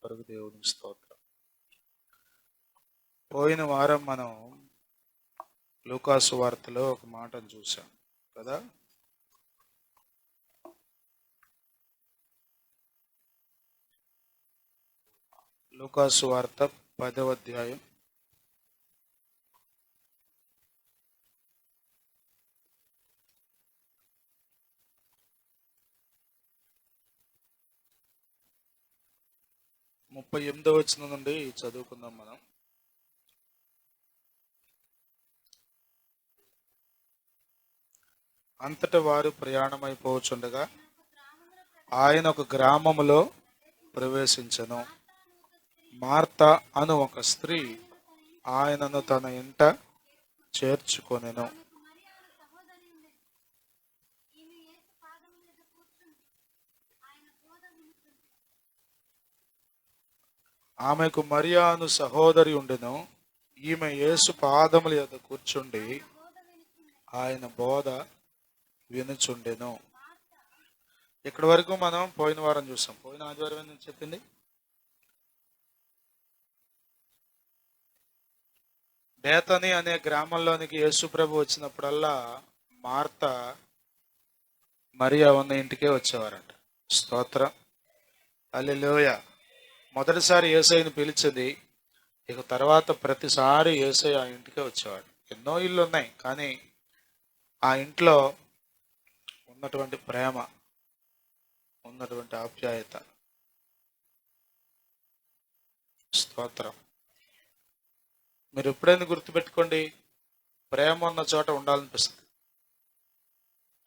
కొరకు దేవుని స్తోత్రం. పోయిన వారం మనం లూకాసు వార్తలో ఒక మాటను చూసాం కదా. లూకాసు వార్త 10వ అధ్యాయం 38వ వచనం నుండి చదువుకుందాం మనం. అంతటా వారు ప్రయాణమైపోచుండగా ఆయన ఒక గ్రామములో ప్రవేశించెను. మార్తా అను ఒక స్త్రీ ఆయనను తన ఇంట చేర్చుకొనెను. ఆమెకు మరియా అను సహోదరి ఉండెను. ఈమె యేసు పాదముల యొద్ద కూర్చుండి ఆయన బోధ వినుచుండెను. ఇక్కడి వరకు మనం పోయిన వారం చూసాం. పోయిన ఆదివారం నేను చెప్పింది బేతని అనే గ్రామంలోనికి యేసు ప్రభు వచ్చినప్పుడల్లా మార్త మరియా ఉన్న ఇంటికే వచ్చేవారంట. స్తోత్రం, హల్లెలూయా. మొదటిసారి యేసయ్యను పిలిచింది, ఇక తర్వాత ప్రతిసారి యేసయ్య ఆ ఇంటికే వచ్చేవాడు. ఎన్నో ఇళ్ళు ఉన్నాయి, కానీ ఆ ఇంట్లో ఉన్నటువంటి ప్రేమ, ఉన్నటువంటి ఆప్యాయత, స్తోత్రం. మీరు ఎప్పుడైనా గుర్తుపెట్టుకోండి, ప్రేమ ఉన్న చోట ఉండాలనిపిస్తుంది.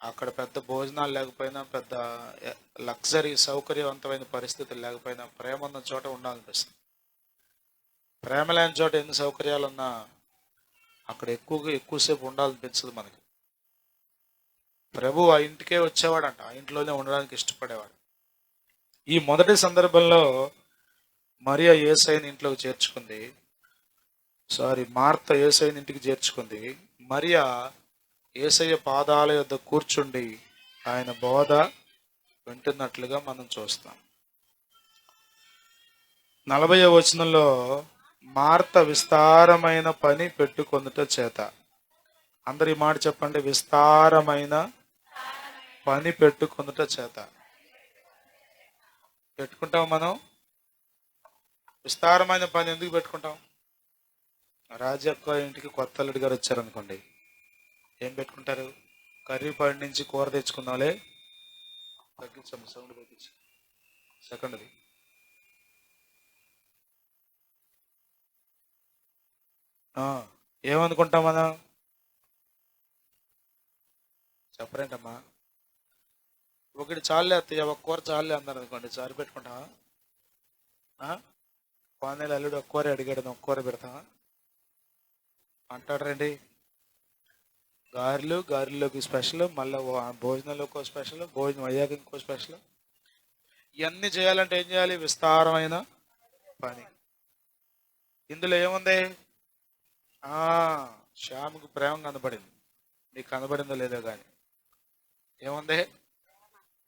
అక్కడ పెద్ద భోజనాలు లేకపోయినా, పెద్ద లగ్జరీ సౌకర్యవంతమైన పరిస్థితులు లేకపోయినా, ప్రేమ ఉన్న చోట ఉండాలనిపిస్తుంది. ప్రేమ లేని చోట ఎన్ని సౌకర్యాలు ఉన్నా అక్కడ ఎక్కువసేపు ఉండాలనిపించదు మనకి. ప్రభు ఆ ఇంటికే వచ్చేవాడంట, ఆ ఇంట్లోనే ఉండడానికి ఇష్టపడేవాడు. ఈ మొదటి సందర్భంలో మరియా యేసయ్యని ఇంట్లోకి చేర్చుకుంది. మార్త యేసయ్యని ఇంటికి చేర్చుకుంది. మరియా యేసయ్య పాదాల యొద్ద కూర్చుండి ఆయన బోధ వింటున్నట్లుగా మనం చూస్తాం. 40వ వచనంలో మార్త విస్తారమైన పని పెట్టుకొనుట చేత, అందరి మాట చెప్పండి, విస్తారమైన పని పెట్టుకొనుట చేత. పెట్టుకుంటాం మనం. విస్తారమైన పని ఎందుకు పెట్టుకుంటాం? రాజక్క ఇంటికి కొత్త అల్లుడి గారు వచ్చారనుకోండి, ఏం పెట్టుకుంటారు? కర్రీపాడి నుంచి కూర తెచ్చుకుందాంలే, తగ్గించమ్మ సౌండ్ తగ్గించి, సెకండ్ది. ఏమనుకుంటాం మనం? చెప్పరేంటమ్మా? ఒకటి చాలే అత్తయ్య, ఒక కూర చాలే అన్నారు అనుకోండి, చారు పెట్టుకుంటావా? పానేలు అల్లుడు ఒక కూర అడిగాడు, ఒక కూర పెడతావా అంటాడు రండి. గారెల్లోకి స్పెషల్, మళ్ళీ భోజనంలోకి ఒక స్పెషల్, భోజనం అయ్యాక ఇంకో స్పెషల్. ఇవన్నీ చేయాలంటే ఏం చేయాలి? విస్తారమైన పని. ఇందులో ఏముంది? శ్యాముకు ప్రేమ కనబడింది. నీకు కనబడిందో లేదో కానీ ఏముంది?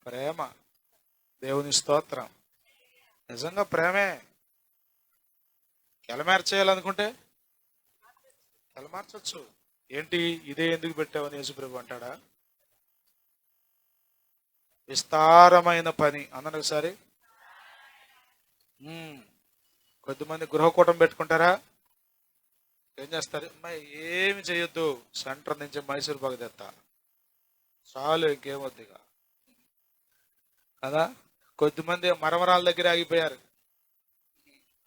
ప్రేమ. దేవుని స్తోత్రం. నిజంగా ప్రేమే. ఎలమార్చేయాలనుకుంటే ఎలమార్చొచ్చు. ఏంటి ఇదే ఎందుకు పెట్టావని యేసుప్రభు అంటాడా? విస్తారమైన పని అన్నాడు ఒకసారి. కొద్దిమంది గృహకూటం పెట్టుకుంటారా? ఏం చేస్తారు? అమ్మాయి ఏమి చేయొద్దు, సెంటర్ నుంచి మైసూర్ పాకు తెస్తా చాలు, ఇంకేమొద్దిగా కదా. కొద్దిమంది మరమరాల దగ్గర ఆగిపోయారు.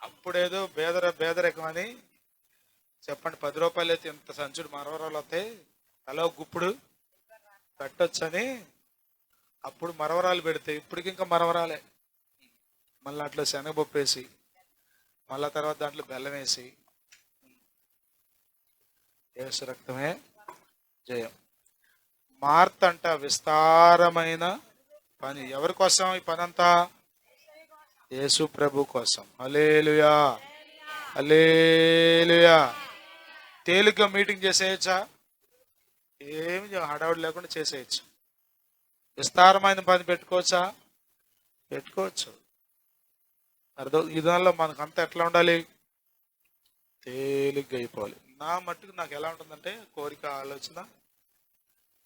అప్పుడేదో బేదరికం అని చెప్పండి, 10 రూపాయలు అయితే ఇంత సంచుడు మరమరాలు వస్తాయి, అలా గుప్పుడు పెట్టొచ్చని అప్పుడు మరమరాలు పెడితే ఇప్పటికి ఇంకా మరమరాలే. మళ్ళీ అట్లా శనగపప్పు వేసి, మళ్ళా తర్వాత దాంట్లో బెల్లం వేసి, యేసు రక్తమే జయం. మార్త అంట విస్తారమైన పని. ఎవరి కోసం ఈ పని అంతా? యేసు ప్రభు కోసం. హల్లెలూయా, హల్లెలూయా. తేలిగ్గా మీటింగ్ చేసేయచ్చా? ఏమి హడావుడి లేకుండా చేసేయచ్చు. విస్తారమైన పని పెట్టుకోవచ్చా? పెట్టుకోవచ్చు. అర్థం ఈ దానిలో మనకంతా ఎట్లా ఉండాలి? తేలిగ్గా అయిపోవాలి. నా మట్టుకు నాకు ఎలా ఉంటుందంటే కోరిక ఆలోచన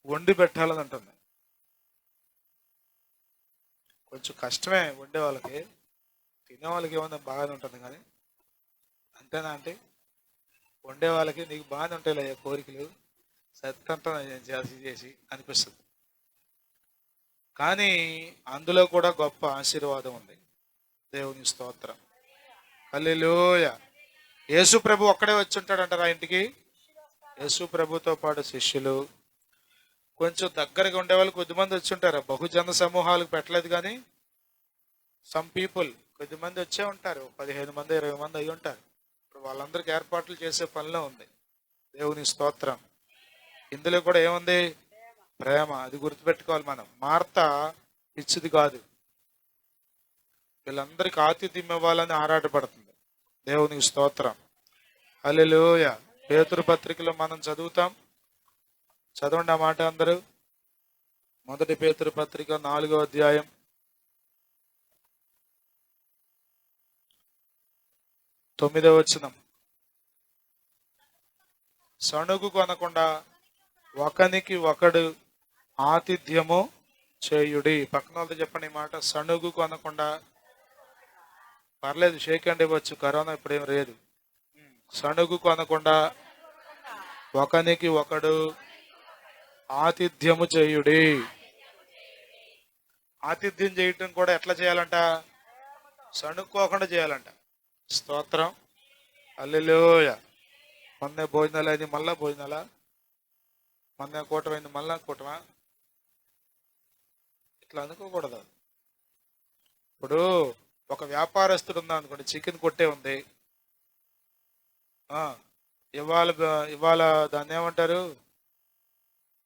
వండి పెట్టాలని ఉంటుంది. కొంచెం కష్టమే వండే వాళ్ళకి, తినే వాళ్ళకి ఏమన్నా బాగానే ఉంటుంది కానీ, అంతేనా అంటే వండే వాళ్ళకి నీకు బాగానే ఉంటాయి కోరికలు, సత్తంతా చేసి చేసి అనిపిస్తుంది. కానీ అందులో కూడా గొప్ప ఆశీర్వాదం ఉంది. దేవుని స్తోత్రం. హల్లెలూయ. యేసు ప్రభు ఒక్కడే వచ్చి ఉంటాడంటారా ఇంటికి? యేసు ప్రభుతో పాటు శిష్యులు, కొంచెం దగ్గరగా ఉండేవాళ్ళు కొద్దిమంది వచ్చి ఉంటారు. బహుజన సమూహాలకు పెట్టలేదు కానీ సమ్ పీపుల్ కొద్దిమంది వచ్చే ఉంటారు. 15 మంది 20 మంది అయి ఉంటారు. ఇప్పుడు వాళ్ళందరికీ ఏర్పాట్లు చేసే పనిలో ఉంది. దేవుని స్తోత్రం. ఇందులో కూడా ఏముంది? ప్రేమ. అది గుర్తుపెట్టుకోవాలి మనం. మార్త పిచ్చిది కాదు, వీళ్ళందరికీ ఆతిథ్యం ఇవ్వాలని ఆరాటపడుతుంది. దేవునికి స్తోత్రం. హల్లెలూయ. పేతురు పత్రికలో మనం చదువుతాం, చదవండి ఆ మాట అందరూ. 1 పేతురు పత్రిక 4వ అధ్యాయం 9వ వచనం. సణుగు కొనకుండా ఒకనికి ఒకడు ఆతిథ్యము చేయుడి. పక్కన వాళ్ళతో చెప్పండి ఈ మాట. సణుగు కొనకుండా. పర్లేదు, షేక్ హ్యాండ్ ఇవ్వచ్చు, కరోనా ఇప్పుడేం లేదు. సణుగు కొనకుండా ఒకనికి ఒకడు ఆతిథ్యము చేయుడి. ఆతిథ్యం చేయటం కూడా ఎట్లా చేయాలంట? సణుక్కోకుండా చేయాలంట. స్తోత్రం. హల్లెలూయ. మొన్నే భోజనాలు అయింది, మళ్ళా భోజనాలా? మొన్నే కూటమి అయింది, మళ్ళా కూటమా? ఇట్లా అనుకోకూడదు. ఇప్పుడు ఒక వ్యాపారస్తుడు ఉందా అనుకోండి, చికెన్ కొట్టే ఉంది, ఇవాళ ఇవాళ దాన్ని ఏమంటారు,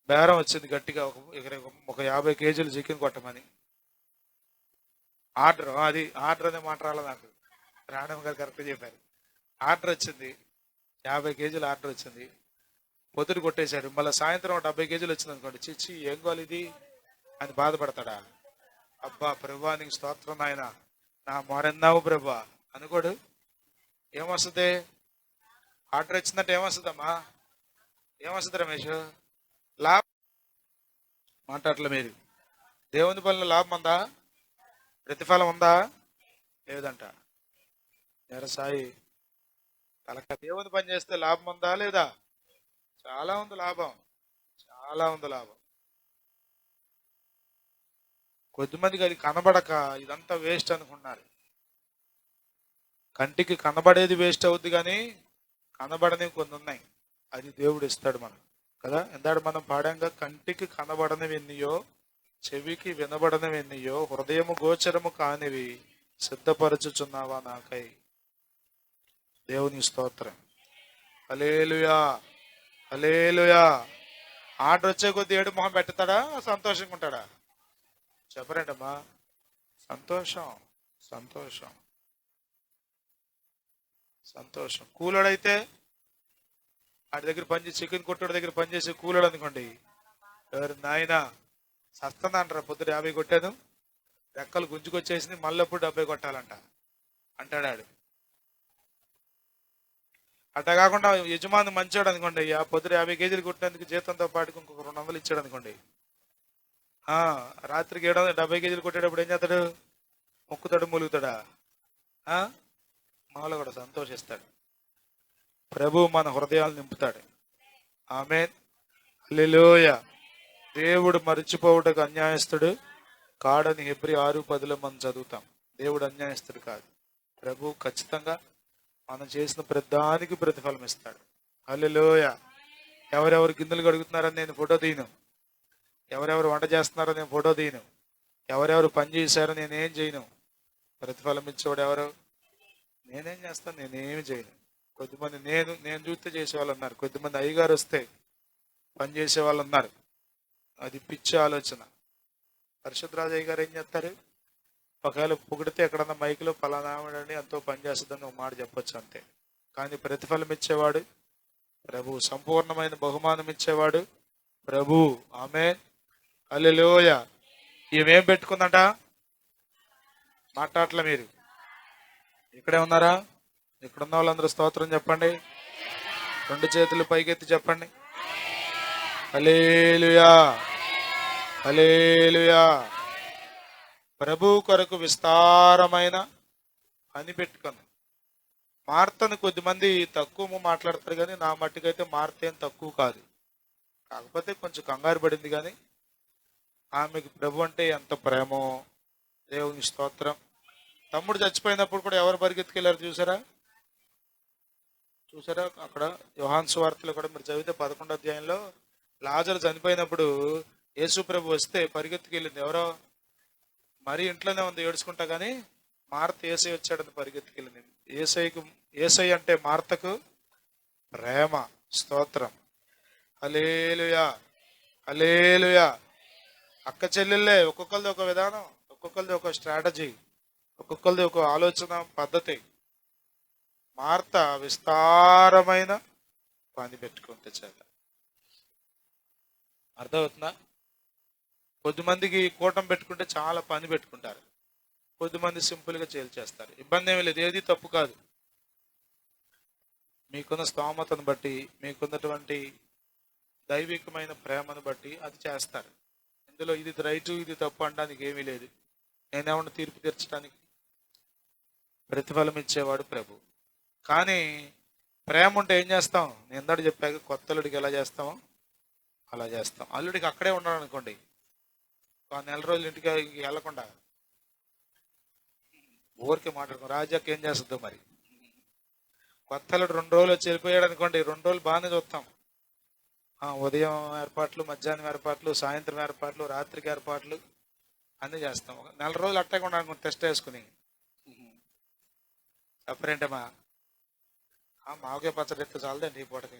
బేరం వచ్చింది గట్టిగా, ఒక 50 కేజీలు చికెన్ కొట్టమని ఆర్డర్. అది ఆర్డర్ అనే మాట రాలే నాకు, రాణం గారు కరెక్ట్గా చెప్పారు. ఆర్డర్ వచ్చింది, 50 కేజీలు ఆర్డర్ వచ్చింది. పొద్దుడు కొట్టేశాడు. మళ్ళీ సాయంత్రం 70 కేజీలు వచ్చింది అనుకోండి, చిచ్చి ఏం కావాలి ఇది అని బాధపడతాడా? అబ్బా ప్రభువా నీకు స్తోత్రం నాయన, నా మొరెన్నావు ప్రభువా అనుకోడు. ఏమొస్తుంది? ఆర్డర్ వచ్చిందంటే ఏమొస్తుందమ్మా? ఏమొస్తుంది రమేష్? లాభం. మాట్లాడలే మీరు. దేవుని పనులు లాభం ఉందా? ప్రతిఫలం ఉందా? లేదంట. సాయి తలక దేవుని పని చేస్తే లాభం ఉందా లేదా? చాలా ఉంది లాభం, చాలా ఉంది లాభం. కొద్దిమందికి అది కనబడక ఇదంతా వేస్ట్ అనుకున్నారు. కంటికి కనబడేది వేస్ట్ అవుద్ది కానీ కనబడనివి కొన్ని ఉన్నాయి, అది దేవుడు ఇస్తాడు మనం కదా. ఎందాడు మనం పాడంగా, కంటికి కనబడనివి ఎన్నియో, చెవికి వినబడనివి ఎన్నియో, హృదయము గోచరము కానివి సిద్ధపరచుచున్నావా నాకై. దేవుని స్తోత్రం. హల్లెలూయా, హల్లెలూయా. ఆర్డర్ వచ్చే కొద్ది ఏడు మొహం పెడతాడా, సంతోషంగా ఉంటాడా? చెప్పరంటమ్మా. సంతోషం, సంతోషం, సంతోషం. కూలోడైతే వాడి దగ్గర పనిచేసి, చికెన్ కొట్టుడి దగ్గర పనిచేసి కూలోడు అనుకోండి, ఎవరు నాయన సస్తందా అంటారా, పొద్దున 50 కొట్టాను, రెక్కలు గుంజుకొచ్చేసింది, మళ్ళప్పుడు 70 కొట్టాలంట అంటాడాడు. అట్లా కాకుండా యజమాని మంచోడు అనుకోండి, ఆ పొద్దున 50 కేజీలు కొట్టినందుకు జీతంతో పాటు ఇంకొక 200 ఇచ్చాడు అనుకోండి, రాత్రికి 70 కేజీలు కొట్టేటప్పుడు ఏం చేస్తాడు? మొక్కుతాడు, మూలుగుతాడా? మాలో కూడా సంతోషిస్తాడు. ప్రభు మన హృదయాలు నింపుతాడు. ఆమేన్. హల్లెలూయ. దేవుడు మరిచిపోవుటకు అన్యాయస్తుడు కాడని హెబ్రీ 6:10 మనం చదువుతాం. దేవుడు అన్యాయస్తుడు కాదు. ప్రభు ఖచ్చితంగా మనం చేసిన ప్రతిదానికి ప్రతిఫలం ఇస్తాడు. హల్లెలూయ. ఎవరెవరు గిన్నెలు కడుగుతున్నారని నేను ఫోటో తీయను, ఎవరెవరు వంట చేస్తున్నారో నేను ఫోటో తీయను, ఎవరెవరు పని చేశారో నేనేం చేయను. ప్రతిఫలం ఇచ్చేవాడు ఎవరు? నేనేం చేస్తాను? నేనేమి చేయను. కొద్దిమంది నేను చూస్తే చేసేవాళ్ళు ఉన్నారు, కొద్దిమంది అయ్యగారు వస్తే పని చేసే వాళ్ళు ఉన్నారు. అది పిచ్చి ఆలోచన. పరిశుద్ధరాజయ్య గారు ఏం చేస్తారు? ఒకవేళ పొగిడితే ఎక్కడన్నా మైకులో పలానామని ఎంతో పని చేస్తుందని ఒక మాట చెప్పొచ్చు అంతే. కానీ ప్రతిఫలం ఇచ్చేవాడు ప్రభు, సంపూర్ణమైన బహుమానం ఇచ్చేవాడు ప్రభు. ఆమేన్. హల్లెలూయ. ఈమెం పెట్టుకుందంట? మాట్లాడలే మీరు. ఇక్కడే ఉన్నారా? ఇక్కడ ఉన్న వాళ్ళందరూ స్తోత్రం చెప్పండి. రెండు చేతులు పైకెత్తి చెప్పండి. హల్లెలూయా, హల్లెలూయా. ప్రభు కొరకు విస్తారమైన పని పెట్టుకుంది. మార్తను కొద్దిమంది తక్కువ మాట్లాడతారు, కానీ నా మట్టుకైతే మార్త ఏం తక్కువ కాదు. కాకపోతే కొంచెం కంగారు పడింది, కానీ ఆమెకు ప్రభు అంటే ఎంత ప్రేమో. దేవుని స్తోత్రం. తమ్ముడు చచ్చిపోయినప్పుడు కూడా ఎవరు పరిగెత్తుకెళ్ళారు చూసారా? చూసారా? అక్కడ యోహాను సువార్తలో కూడా మీరు చదివితే 11వ అధ్యాయంలో లాజరు చనిపోయినప్పుడు యేసు ప్రభు వస్తే పరిగెత్తుకెళ్ళింది ఎవరో? మరి ఇంట్లోనే ఉంది ఏడుచుకుంటా, కానీ మార్త ఏసై వచ్చాడని పరిగెత్తుకెళ్ళింది. ఏసై అంటే మార్తకు ప్రేమ. స్తోత్రం. హల్లెలూయా, హల్లెలూయా. అక్క చెల్లెళ్ళే ఒక్కొక్కరిది ఒక విధానం, ఒక్కొక్కరిది ఒక స్ట్రాటజీ, ఒక్కొక్కరిది ఒక ఆలోచన పద్ధతి. మార్త విస్తారమైన పని పెట్టుకుంటే చేత. అర్థమవుతుందా? కొద్దిమందికి కూటం పెట్టుకుంటే చాలా పని పెట్టుకుంటారు, కొద్దిమంది సింపుల్గా చేస్తారు. ఇబ్బంది ఏమీ లేదు, ఏది తప్పు కాదు. మీకున్న స్తోమతను బట్టి, మీకున్నటువంటి దైవికమైన ప్రేమను బట్టి అది చేస్తారు. ఇందులో ఇది రైటు ఇది తప్పు అనడానికి ఏమీ లేదు. నేనేమన్నా తీర్పు తీర్చడానికి? ప్రతిఫలం ఇచ్చేవాడు ప్రభు. కానీ ప్రేమ ఉంటే ఏం చేస్తాం? నేను ఇందాక చెప్పాక కొత్త అల్లుడికి ఎలా చేస్తామో అలా చేస్తాం. అల్లుడికి అక్కడే ఉన్నాడు అనుకోండి, నెల రోజులు ఇంటికి వెళ్ళకుండా ఊరికే మాట్లాడుకో. రాజాకి ఏం చేస్తుందో మరి. కొత్త అల్లుడు 2 రోజులు వచ్చి వెళ్ళిపోయాడు అనుకోండి, 2 రోజులు బాగానే చూస్తాం. ఉదయం ఏర్పాట్లు, మధ్యాహ్నం ఏర్పాట్లు, సాయంత్రం ఏర్పాట్లు, రాత్రికి ఏర్పాట్లు అన్నీ చేస్తాం. 4 రోజులు అట్టకుండా అనుకోండి, టెస్ట్ వేసుకుని చెప్పరేంటమ్మా, మాకే పచ్చడి ఎత్తు చాలదండి ఈ పూటకి.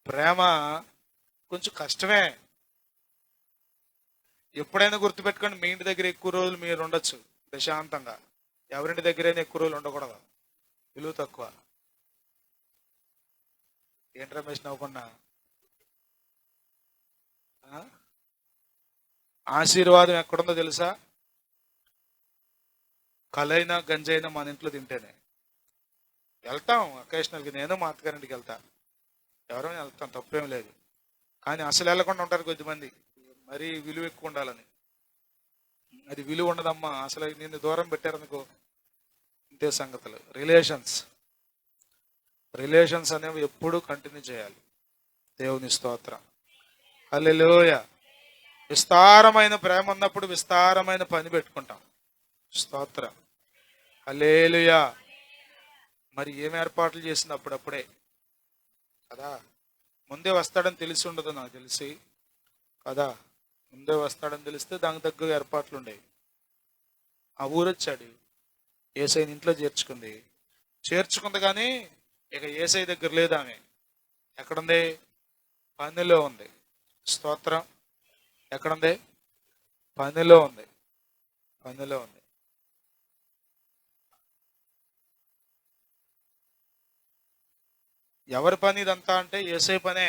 ప్రేమ కొంచెం కష్టమే. ఎప్పుడైనా గుర్తుపెట్టుకోండి, మీ ఇంటి దగ్గర ఎక్కువ రోజులు మీరు ఉండొచ్చు ప్రశాంతంగా. ఎవరింటి దగ్గరైనా ఎక్కువ రోజులు ఉండకూడదు, విలువ తక్కువ. ఏంటి రమేష్ నవ్వకుండా? ఆశీర్వాదం ఎక్కడుందో తెలుసా? కలైనా గంజైనా మన ఇంట్లో తింటేనే. వెళ్తాం అకేషనల్గా, నేను మా అత్తగారింటికి వెళ్తా, ఎవరైనా వెళ్తాం, తప్పేం లేదు. కానీ అసలు వెళ్ళకుండా ఉంటారు కొద్దిమంది, మరీ విలువ ఎక్కువ ఉండాలని. అది విలువ ఉండదమ్మా. అసలు నిన్ను దూరం పెట్టారనుకో, ఇంతే సంగతులు. రిలేషన్స్ అనేవి ఎప్పుడూ కంటిన్యూ చేయాలి. దేవుని స్తోత్రం. హల్లెలూయా. విస్తారమైన ప్రేమ ఉన్నప్పుడు విస్తారమైన పని పెట్టుకుంటాం. స్తోత్రం. హల్లెలూయా. మరి ఏం ఏర్పాట్లు చేసింది అప్పుడప్పుడే కదా. ముందే వస్తాడని తెలిసి ఉండదు నాకు తెలిసి కదా. ముందే వస్తాడని తెలిస్తే దానికి తగ్గ ఏర్పాట్లు ఉండేవి. ఆ ఊరొచ్చాడు, ఏసైని ఇంట్లో చేర్చుకుంది కానీ ఇక ఏసై దగ్గర లేదు. ఆమె ఎక్కడుంది? పనిలో ఉంది. స్తోత్రం. ఎక్కడుంది? పనిలో ఉంది. ఎవరి పని ఇదంతా అంటే ఏసై పనే.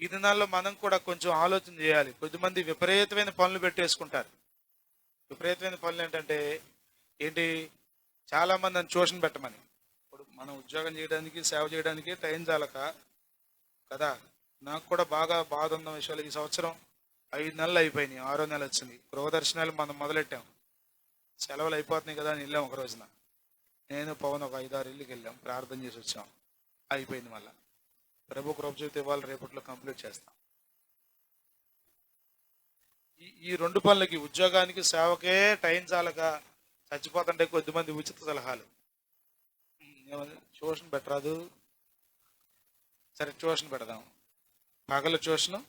ఈ దినాల్లో మనం కూడా కొంచెం ఆలోచన చేయాలి. కొద్దిమంది విపరీతమైన పనులు పెట్టేసుకుంటారు. విపరీతమైన పనులు ఏంటి? చాలా మంది నన్ను ట్యూషన్ పెట్టమని. ఇప్పుడు మనం ఉద్యోగం చేయడానికి, సేవ చేయడానికి టైం చాలక కదా. నాకు కూడా బాగా బాధ ఉన్న విషయాలు, ఈ సంవత్సరం 5 నెలలు అయిపోయినాయి, 6వ నెల వచ్చింది. గృహదర్శనాలు మనం మొదలెట్టాం, సెలవులు అయిపోతున్నాయి కదా అని వెళ్ళాం. ఒక రోజున నేను పవన్ ఒక 5-6 ఇళ్ళకి వెళ్ళాం, ప్రార్థన చేసి వచ్చాం. అయిపోయింది. మళ్ళా ప్రభు కృప చూపితే ఇవాళ రేపట్లో కంప్లీట్ చేస్తాం. ఈ 2 పనులకి, ఉద్యోగానికి సేవకే టైం చాలక చచ్చిపోతుంటే కొద్దిమంది ఉచిత సలహాలు. ట్యూషన్ పెట్టరాదు? సరే ట్యూషన్ పెడదాం. పగలు ట్యూషను,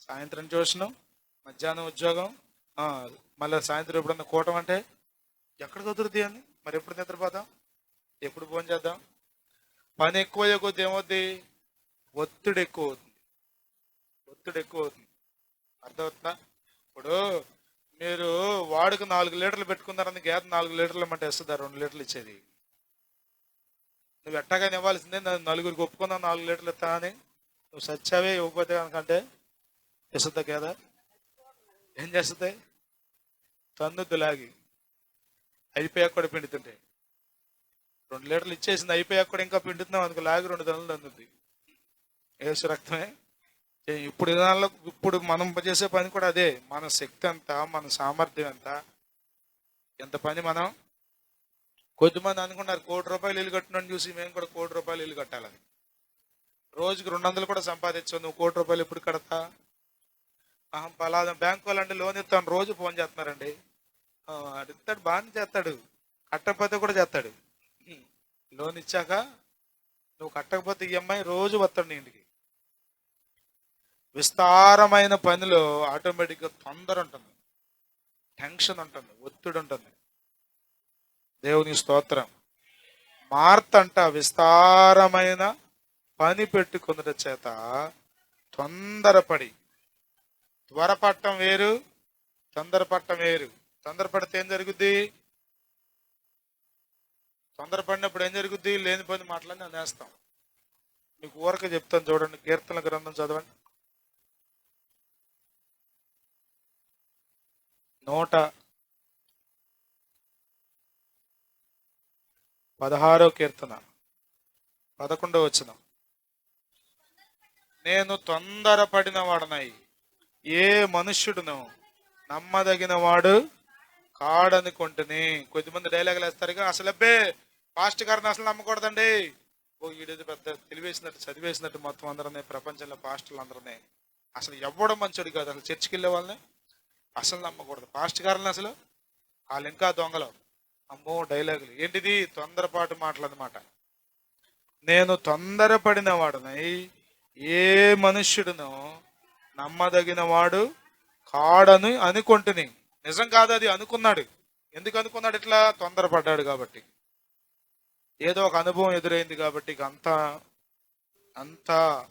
సాయంత్రం ట్యూషను, మధ్యాహ్నం ఉద్యోగం, మళ్ళీ సాయంత్రం ఎప్పుడన్నా కూటం అంటే ఎక్కడ కుదురుతుంది అని. మరి ఎప్పుడు నిద్రపోతాం? ఎప్పుడు ఫోన్ చేద్దాం? పని ఎక్కువ కొద్ది ఏమవుద్ది? ఒత్తిడి ఎక్కువ అవుతుంది. అర్థమవుతుందా? ఇప్పుడు మీరు వాడుకు 4 లీటర్లు పెట్టుకున్నారని గేదె 4 లీటర్లు అంటే ఇస్తుందా? 2 లీటర్లు ఇచ్చేది. నువ్వు ఎట్టగానే ఇవ్వాల్సిందే. నలుగురికి ఒప్పుకుందాం 4 లీటర్లు ఇస్తా అని. నువ్వు సచ్చావే ఇవ్వకపోతే కనుకంటే ఇస్తుందా కదా? ఏం చేస్తుంది? తన్నుద్దు లాగి. అయిపోయాక కూడా పిండుతుంటే 2 లీటర్లు ఇచ్చేసింది, అయిపోయాక కూడా ఇంకా పిండుతున్నాం అందుకు లాగి 2 తన్నులు తన్నుద్ది. ఏసు రక్తమే. ఇప్పుడు విధానంలో ఇప్పుడు మనం చేసే పని కూడా అదే. మన శక్తి ఎంత, మన సామర్థ్యం ఎంత పని మనం. కొద్దిమంది అనుకున్నారు ₹1,00,00,000 ఇల్లు కట్టినని చూసి మేము కూడా ₹1,00,00,000 ఇల్లు కట్టాలని. రోజుకి 200 కూడా సంపాదించు, నువ్వు ₹1,00,00,000 ఎప్పుడు కడతా? పలానా బ్యాంకు వాళ్ళంటే లోన్ ఇస్తాను రోజు ఫోన్ చేస్తున్నారండి. అడుగుతాడు, బాగానే చేస్తాడు, కట్టకపోతే కూడా చేస్తాడు. లోన్ ఇచ్చాక నువ్వు కట్టకపోతే ఈఎంఐ రోజు వస్తాడు నీ ఇంటికి. విస్తారమైన పనిలో ఆటోమేటిక్గా తొందర ఉంటుంది, టెన్షన్ ఉంటుంది, ఒత్తిడి ఉంటుంది. దేవుని స్తోత్రం. మార్త అంట విస్తారమైన పని పెట్టుకున్న చేత తొందరపడి. త్వరపట్టం వేరు, తొందరపట్టం వేరు. తొందరపడితే ఏం జరుగుద్ది? తొందరపడినప్పుడు ఏం జరుగుద్ది? లేని పని మాటలన్నీ అనేస్తాం. మీకు ఊరక చెప్తాను చూడండి, కీర్తనల గ్రంథం చదవండి. 116వ కీర్తన 11వ వచనం. నేను తొందరపడిన వాడనై ఏ మనుష్యుడును నమ్మదగిన వాడు కాడనుకుంటుని. కొద్దిమంది డైలాగులు వేస్తారుగా, అసలు అబ్బే పాస్ట్ గారిని అసలు నమ్మకూడదండి. ఈడేది పెద్ద తెలివేసినట్టు చదివేసినట్టు మొత్తం అందరినీ, ప్రపంచంలో పాస్టర్లు అందరినీ అసలు ఎవ్వడం మంచోడు కాదు. అసలు చర్చికి వెళ్ళే వాళ్ళని అసలు నమ్మకూడదు. పాస్ట్ గారిని అసలు వాళ్ళు ఇంకా దొంగలు. అమ్మో డైలాగులు ఏంటిది? తొందరపాటు మాటలు అన్నమాట. నేను తొందరపడిన వాడనై ఏ మనుష్యుడును నమ్మదగిన వాడు కాడని అనుకుంటుని. నిజం కాదు, అది అనుకున్నాడు. ఎందుకు అనుకున్నాడు? ఇట్లా తొందరపడ్డాడు కాబట్టి, ఏదో ఒక అనుభవం ఎదురైంది కాబట్టి. అంత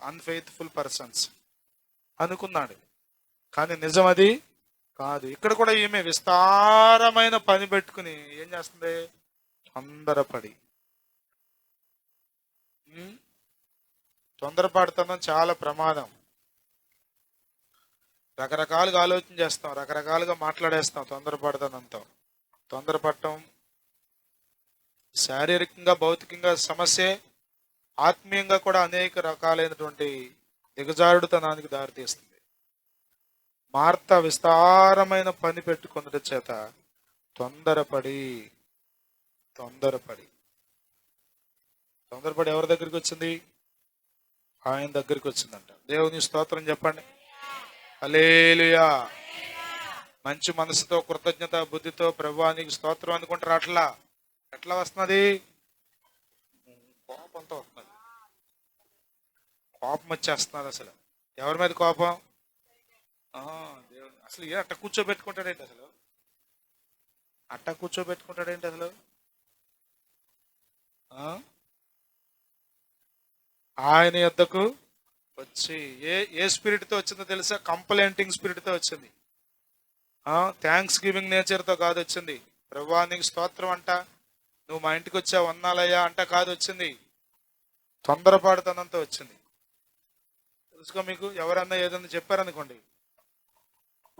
అన్ఫెయిత్ఫుల్ పర్సన్స్ అనుకున్నాడు, కానీ నిజం అది కాదు. ఇక్కడ కూడా ఈమె విస్తారమైన పని పెట్టుకుని ఏం చేస్తుంది? తొందరపడి. తొందరపడుతున్నాం చాలా ప్రమాదం. రకరకాలుగా ఆలోచన చేస్తాం, రకరకాలుగా మాట్లాడేస్తాం. తొందరపడతానంతాం. తొందరపడటం శారీరకంగా, భౌతికంగా సమస్యే, ఆత్మీయంగా కూడా అనేక రకాలైనటువంటి దిగజారుడుతనానికి దారితీస్తుంది. మార్త విస్తారమైన పని పెట్టుకున్న చేత తొందరపడి ఎవరి దగ్గరికి వచ్చింది? ఆయన దగ్గరికి వచ్చిందంట. దేవుని స్తోత్రం చెప్పండి. హల్లెలూయా. మంచి మనసుతో, కృతజ్ఞత బుద్ధితో ప్రభువా నీకు స్తోత్రం అనుకుంటారు. ఎట్లా వస్తున్నది? కోపంతో వస్తున్నది. కోపం వచ్చేస్తున్నది. అసలు ఎవరి మీద కోపం? దేవుడు అసలు అట్ట కూర్చోబెట్టుకుంటాడేంటి? అసలు ఆయన యొద్దకు వచ్చి ఏ స్పిరిట్ తో వచ్చిందో తెలుసా? కంప్లైంటింగ్ స్పిరిట్ తో వచ్చింది. థ్యాంక్స్ గివింగ్ నేచర్ తో కాదు వచ్చింది. ప్రభువా నీకు స్తోత్రం అంట, నువ్వు మా ఇంటికి వచ్చావు వన్నాలయ్యా అంట కాదు వచ్చింది. తొందరపాటుతనంతో వచ్చింది. తెలుసుకో, మీకు ఎవరన్నా ఏదన్నా చెప్పారనుకోండి,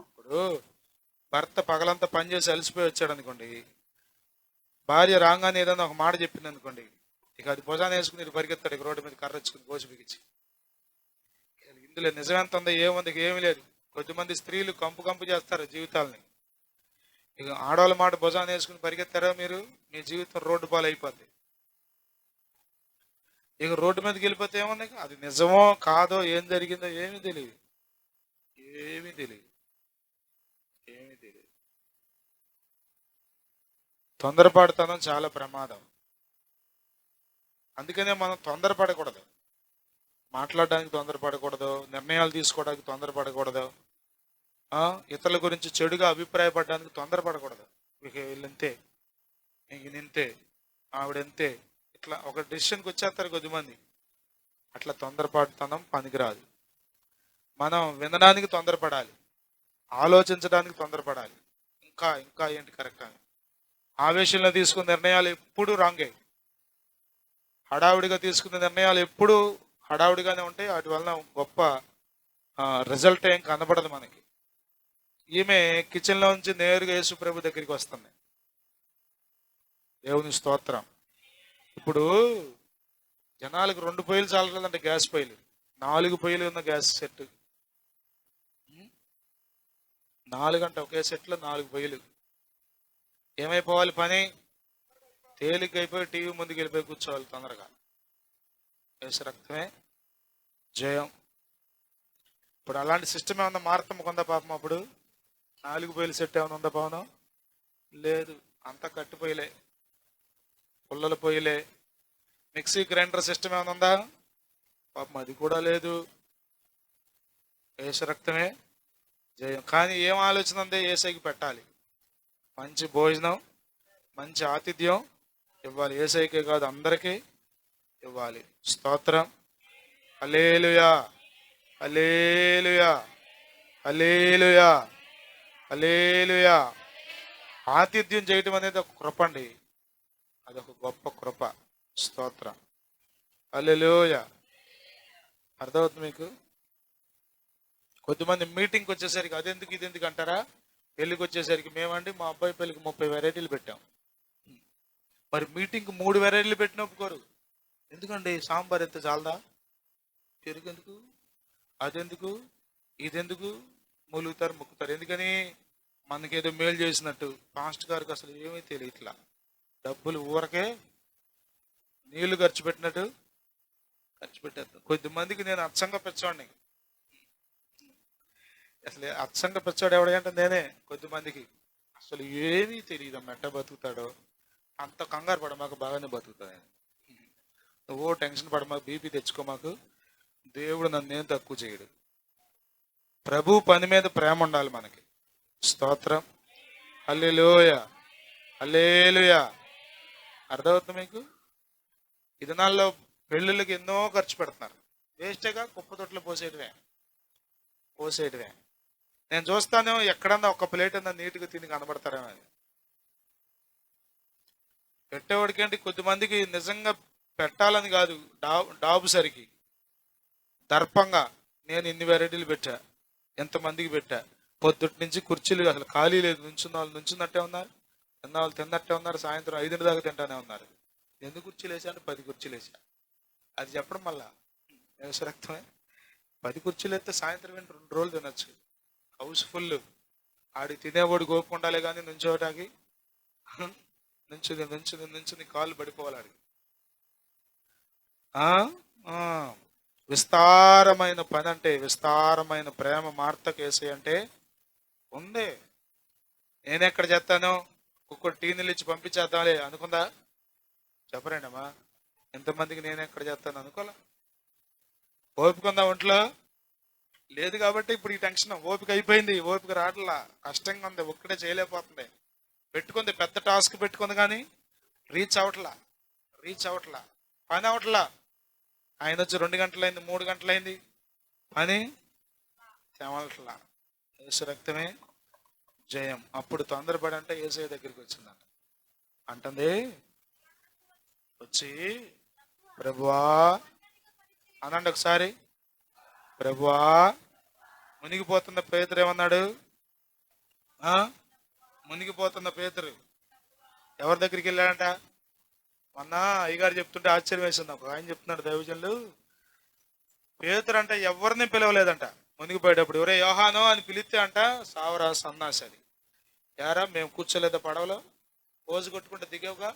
ఇప్పుడు భర్త పగలంతా పనిచేసి అలసిపోయి వచ్చాడు అనుకోండి, భార్య రాగానే ఏదన్నా ఒక మాట చెప్పింది అనుకోండి, ఇక అది భుజాన్ని వేసుకుని ఇది పరిగెత్తాడు. ఇక రోడ్డు మీద కర్ర వచ్చుకుని గోసి బిగించి. ఇందులో నిజమెంత ఉందో ఏముంది? ఏమీ లేదు. కొద్దిమంది స్త్రీలు కంపు చేస్తారు జీవితాలని. ఇక ఆడవాళ్ళ మాట భుజాన్ని వేసుకుని పరిగెత్తారా మీరు, మీ జీవితం రోడ్డు పాలు అయిపోద్ది. ఇక రోడ్డు మీదకి వెళ్ళిపోతే ఏముంది? అది నిజమో కాదో, ఏం జరిగిందో ఏమీ తెలియదు. తొందరపడతానం చాలా ప్రమాదం. అందుకనే మనం తొందరపడకూడదు. మాట్లాడడానికి తొందరపడకూడదు, నిర్ణయాలు తీసుకోవడానికి తొందరపడకూడదు, ఇతరుల గురించి చెడుగా అభిప్రాయపడడానికి తొందరపడకూడదు. వీళ్ళంతే, ఈయనంతే, ఆవిడంతే, ఇట్లా ఒక డెసిషన్కి వచ్చేస్తారు కొద్దిమంది. అట్లా తొందరపడతనం పనికిరాదు. మనం వినడానికి తొందరపడాలి, ఆలోచించడానికి తొందరపడాలి. ఇంకా ఏంటి కరెక్ట్ అని. ఆవేశంలో తీసుకున్న నిర్ణయాలు ఎప్పుడు రాంగే. హడావుడిగా తీసుకున్న నిర్ణయాలు ఎప్పుడు హడావుడిగానే ఉంటాయి. వాటి వలన గొప్ప రిజల్ట్ ఏం కనబడదు మనకి. ఈమె కిచెన్లో నుంచి నేరుగా యేసు ప్రభు దగ్గరికి వస్తుంది. దేవుని స్తోత్రం. ఇప్పుడు జనాలకు 2 పొయ్యిలు చాలదంటే గ్యాస్ పొయ్యిలు, 4 పొయ్యిలు ఉన్న గ్యాస్ సెట్, 4 అంటే ఒకే సెట్లో 4 పొయ్యిలు. ఏమైపోవాలి పని? తేలిక అయిపోయి టీవీ ముందుకు వెళ్ళిపోయి కూర్చోవాలి తొందరగా. యేసు రక్తమే జయం. ఇప్పుడు అలాంటి సిస్టమ్ ఏమన్నా మార్తమ్మ కొందా పాపం? అప్పుడు 4 పొయ్యిలు సెట్ ఏమైనా ఉందా పవనం? లేదు, అంతా కట్టిపోయిలే, పుల్లల పొయ్యిలే. మిక్సీ గ్రైండర్ సిస్టమ్ ఏమైనా ఉందా? పాపం అది కూడా లేదు. యేసు రక్తమే జయం. కానీ ఏం ఆలోచన ఉంది? యేసైకి పెట్టాలి, మంచి భోజనం, మంచి ఆతిథ్యం ఇవ్వాలి. యేసైకే కాదు, అందరికీ ఇవ్వాలి. స్తోత్రం. హల్లెలూయా, హల్లెలూయా, హల్లెలూయా, హల్లెలూయా. ఆతిథ్యం చేయటం అనేది ఒక కృప అండి, అదొక గొప్ప కృప. స్తోత్రం. హల్లెలూయా. అర్థమవుతుంది మీకు? కొద్దిమంది మీటింగ్కి వచ్చేసరికి అదెందుకు ఇదెందుకు అంటారా? పెళ్ళికి వచ్చేసరికి మేమండి మా అబ్బాయి పెళ్ళికి 30 వెరైటీలు పెట్టాం. మరి మీటింగ్కి 3 వెరైటీలు పెట్టిన ఒప్పుకోరు. ఎందుకండి? సాంబార్ ఎంత చాలదా? పెరుగు ఎందుకు? అదెందుకు? ఇదెందుకు? మూలుగుతారు, మొక్కుతారు. ఎందుకని? మనకేదో మేలు చేసినట్టు. పాస్ట్ గారికి అసలు ఏమీ తెలియట్లా, డబ్బులు ఊరకే నీళ్లు ఖర్చు పెట్టినట్టు ఖర్చు పెట్టేస్తాను. కొద్దిమందికి నేను అచ్చంగా పెంచోడిని, అసలు అచ్చంగా పెంచాడు ఎవడంటే నేనే. కొద్దిమందికి అసలు ఏమీ తెలియదు, ఎట్ట బతుకుతాడో. అంత కంగారు పడ మాకు, బాగానే బతుకుతాడు ఆయన. నువ్వు టెన్షన్ పడ మాకు, బీపీ తెచ్చుకో మాకు. దేవుడు నన్ను ఏం తక్కువ చేయడు. ప్రభు పని మీద ప్రేమ ఉండాలి మనకి. స్తోత్రం. హల్లెలూయా, హల్లెలూయా. అర్థమవుతుంది మీకు? ఈ దినాల్లో పెళ్ళిళ్ళకి ఎన్నో ఖర్చు పెడుతున్నారు. వేస్టేగా, కుప్ప తొట్లు పోసేయడమే. నేను చూస్తాను, ఎక్కడన్నా ఒక ప్లేట్ అన్నా నీట్గా తిని కనబడతారేమో అని. పెట్టేవాడికేంటి? కొద్దిమందికి నిజంగా పెట్టాలని కాదు, డాబు సరికి దర్పంగా నేను ఇన్ని వెరైటీలు పెట్టా, ఎంతమందికి పెట్టా. పొద్దుటి నుంచి కుర్చీలు అసలు ఖాళీ లేదు, నుంచున్న వాళ్ళు నుంచున్నట్టే ఉన్నారు, తిన్న వాళ్ళు తిన్నట్టే ఉన్నారు, సాయంత్రం 5 దాకా తింటానే ఉన్నారు. ఎన్ని కుర్చీలు వేసా అంటే 10 కుర్చీలు వేసా. అది చెప్పడం మళ్ళా యేసు రక్తమే. 10 కుర్చీలు అయితే సాయంత్రం 2 రోజులు తినచ్చు, హౌస్ ఫుల్. ఆడికి తినేవాడు గోపు ఉండాలి కానీ నుంచోటాకి నుంచుని కాళ్ళు పడిపోవాలి ఆడికి. విస్తారమైన పని అంటే, విస్తారమైన ప్రేమ మార్తకు యేసే అంటే ఉంది. నేనెక్కడ చేస్తాను? ఒక్కొక్క టీనీళ్ళు ఇచ్చి పంపించేద్దాంలే అనుకుందా? చెప్పరండి అమ్మా. ఎంతమందికి నేను ఎక్కడ చేస్తాను అనుకోలే. ఓపికందా ఒంట్లో? లేదు కాబట్టి ఇప్పుడు ఈ టెన్షన్. ఓపిక అయిపోయింది, ఓపిక రావట్లా, కష్టంగా ఉంది, ఒక్కడే చేయలేకపోతుంది. పెట్టుకుంది, పెద్ద టాస్క్ పెట్టుకుంది కానీ రీచ్ అవట్లా, పని అవట్లా. ఆయన వచ్చి 2 గంటలైంది, 3 గంటలైంది, పని తెవట్లా. యేసు రక్తమే జయం. అప్పుడు తొందరపడి అంటే యేసయ్య దగ్గరికి వచ్చిందంట. అంటుంది, వచ్చి ప్రభువా అనండి ఒకసారి. ప్రభువా. మునిగిపోతున్న పేతురు ఏమన్నాడు? మునిగిపోతున్న పేతురు ఎవరి దగ్గరికి వెళ్ళాడంట? మొన్న అయ్యగారు చెప్తుంటే ఆశ్చర్యం వేసింది. ఒక ఆయన చెప్తున్నాడు, దైవజనులు, పేతురు అంటే ఎవరిని పిలవలేదంట మునిగిపోయేటప్పుడు. ఎవరే యోహానో అని పిలిస్తే అంట, సావరా సన్నాసి అది. యారా మేము కూర్చోలేదా పడవలో? పోజు కొట్టుకుంటే దిగావుగా,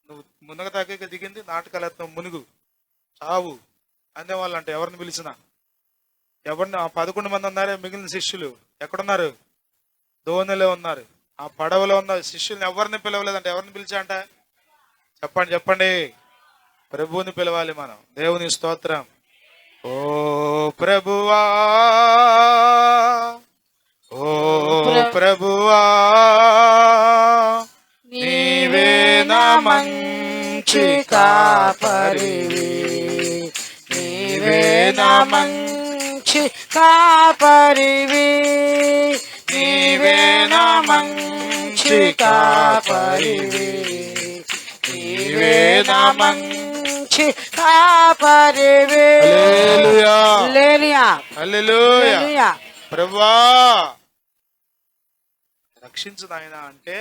నువ్వు మునగ తాకే దిగింది, నాటకాలు ఎత్తావు, మునుగు చావు అనేవాళ్ళు అంట. ఎవరిని పిలిచినా, ఎవరిని? ఆ 11 మంది ఉన్నారే మిగిలిన శిష్యులు ఎక్కడున్నారు? ధోనిలో ఉన్నారు. ఆ పడవలో ఉన్న శిష్యుల్ని ఎవరిని పిలవలేదంట. ఎవరిని పిలిచా అంట? చెప్పండి. ప్రభువుని పిలవాలి మనం. దేవుని స్తోత్రం. ఓ ప్రభువా, ఓ ప్రభువా, నీవే నా మంచి కాపరివి, నీవే నా మంచి కాపరివి, నీవే నా మంచి కాపరివి, నీవే నా మంచి కాపరివి. హల్లెలూయా, హల్లెలూయా. హల్లెలూయా. ప్రభువా రక్షించు నాయనా అంటే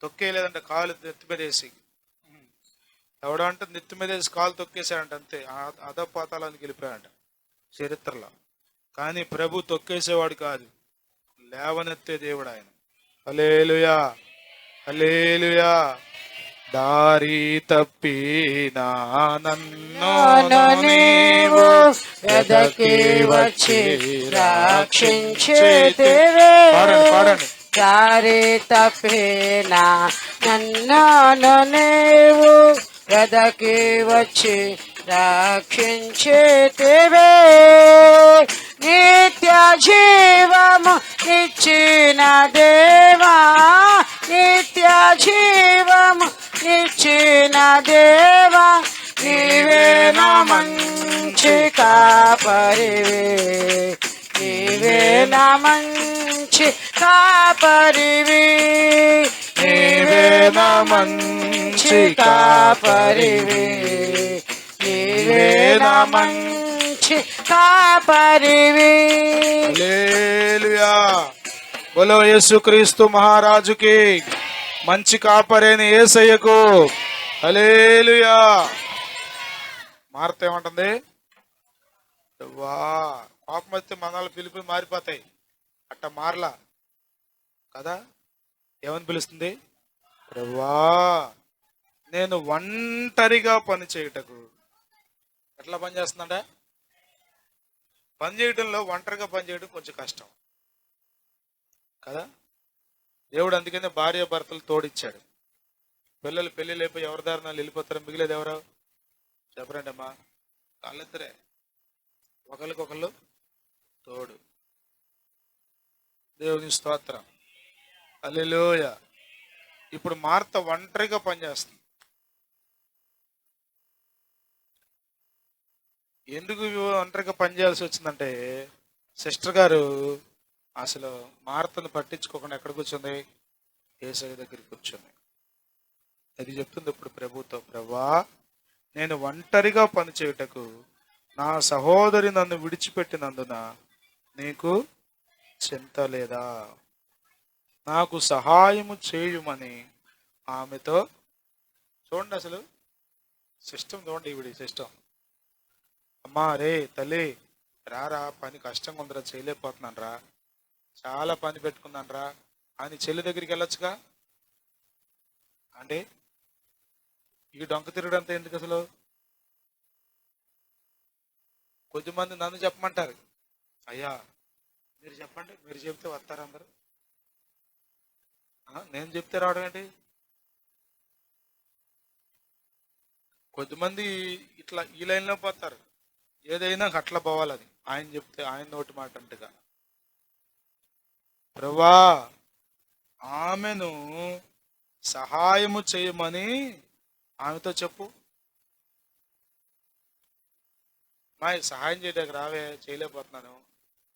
తొక్కేయలేదంట, కాలు నెత్తి మీద వేసి. ఎవడో అంటే నెత్తి మీద వేసి కాలు తొక్కేశాడంట, అంతే అధపాతాళానికి వెళ్ళిపోయాడంట చరిత్రలో. కానీ ప్రభు తొక్కేసేవాడు కాదు, లేవనెత్తే దేవుడు ఆయన. హల్లెలూయా హల్లెలూయా. దారి తప్పినా నన్ను నీవు వెదకి వచ్చి రక్షించేతివి. పాడండి. దారి తప్పినా నన్ను నీవు వెదకి వచ్చి రక్షించేతివి. నిత్య జీవము నిచ్చిన దేవా, నిత్య జీవము నిచ్చిన దేవా, నీవే నా మంచి కాపరివి, నీవే నా మంచి కాపరివి, నీవే నా మంచి కాపరివి, నీవే నా మంచి కాపరివి. హల్లెలూయా. బోలో యేసుక్రీస్తు మహారాజుకి, మంచి కాపరేని యేసయ్యకు. హల్లెలూయా. మార్త ఏమంటుంది? వా పాపం వస్తే మనాలు పిలిపి మారిపోతాయి, అట్ట మారలా కదా. ఏమని పిలుస్తుంది? ప్రభువా నేను ఒంటరిగా పని చేయుటకు. ఎట్లా పని చేస్తుందంట? పని చేయడంలో ఒంటరిగా పని చేయడం కొంచెం కష్టం కదా. దేవుడు అందుకనే భార్య భర్తలు తోడిచ్చాడు. పిల్లలు పెళ్లి లేకపోయి ఎవరి దారినాలు వెళ్ళిపోతారో మిగిలేదు ఎవరు చెప్పరండి అమ్మా. వాళ్ళిద్దరే ఒకరికొకళ్ళు తోడు. దేవుని స్తోత్రం. హల్లెలూయా. ఇప్పుడు మార్త ఒంటరిగా పనిచేస్తుంది. ఎందుకు ఒంటరిగా పనిచేయాల్సి వచ్చిందంటే, సిస్టర్ గారు అసలు మార్తను పట్టించుకోకుండా ఎక్కడ కూర్చుంది? యేసయ్య దగ్గరికి కూర్చుంది. అది చెప్తుంది ఇప్పుడు ప్రభుతో, ప్రభువా నేను ఒంటరిగా పని చేయుటకు నా సహోదరి నన్ను విడిచిపెట్టినందున నీకు చింత లేదా? నాకు సహాయము చేయుమని ఆమెతో. చూడండి అసలు సిస్టమ్ చూడండి, ఈవిడి సిస్టమ్. అమ్మా రే తల్లి రారా, పని కష్టంగా ఉందిరా, చేయలేకపోతున్నాను రా, చాలా పని పెట్టుకున్నాను రా అని చెల్లి దగ్గరికి వెళ్ళొచ్చుగా. అంటే ఈ డొంక తిరగడంతా ఎందుకు అసలు? కొద్దిమంది నన్ను చెప్పమంటారు, అయ్యా మీరు చెప్పండి, మీరు చెప్తే వస్తారు అందరు, నేను చెప్తే రావడం ఏంటి? కొద్దిమంది ఇట్లా ఈ లైన్లో పోతారు, ఏదైనా అట్లా పోవాలని ఆయన చెప్తే ఆయన నోటి మాట అంటగా. ప్రభువా ఆమెను సహాయము చేయమని ఆమెతో చెప్పు. మా సహాయం చేయడానికి రావే, చేయలేకపోతున్నాను,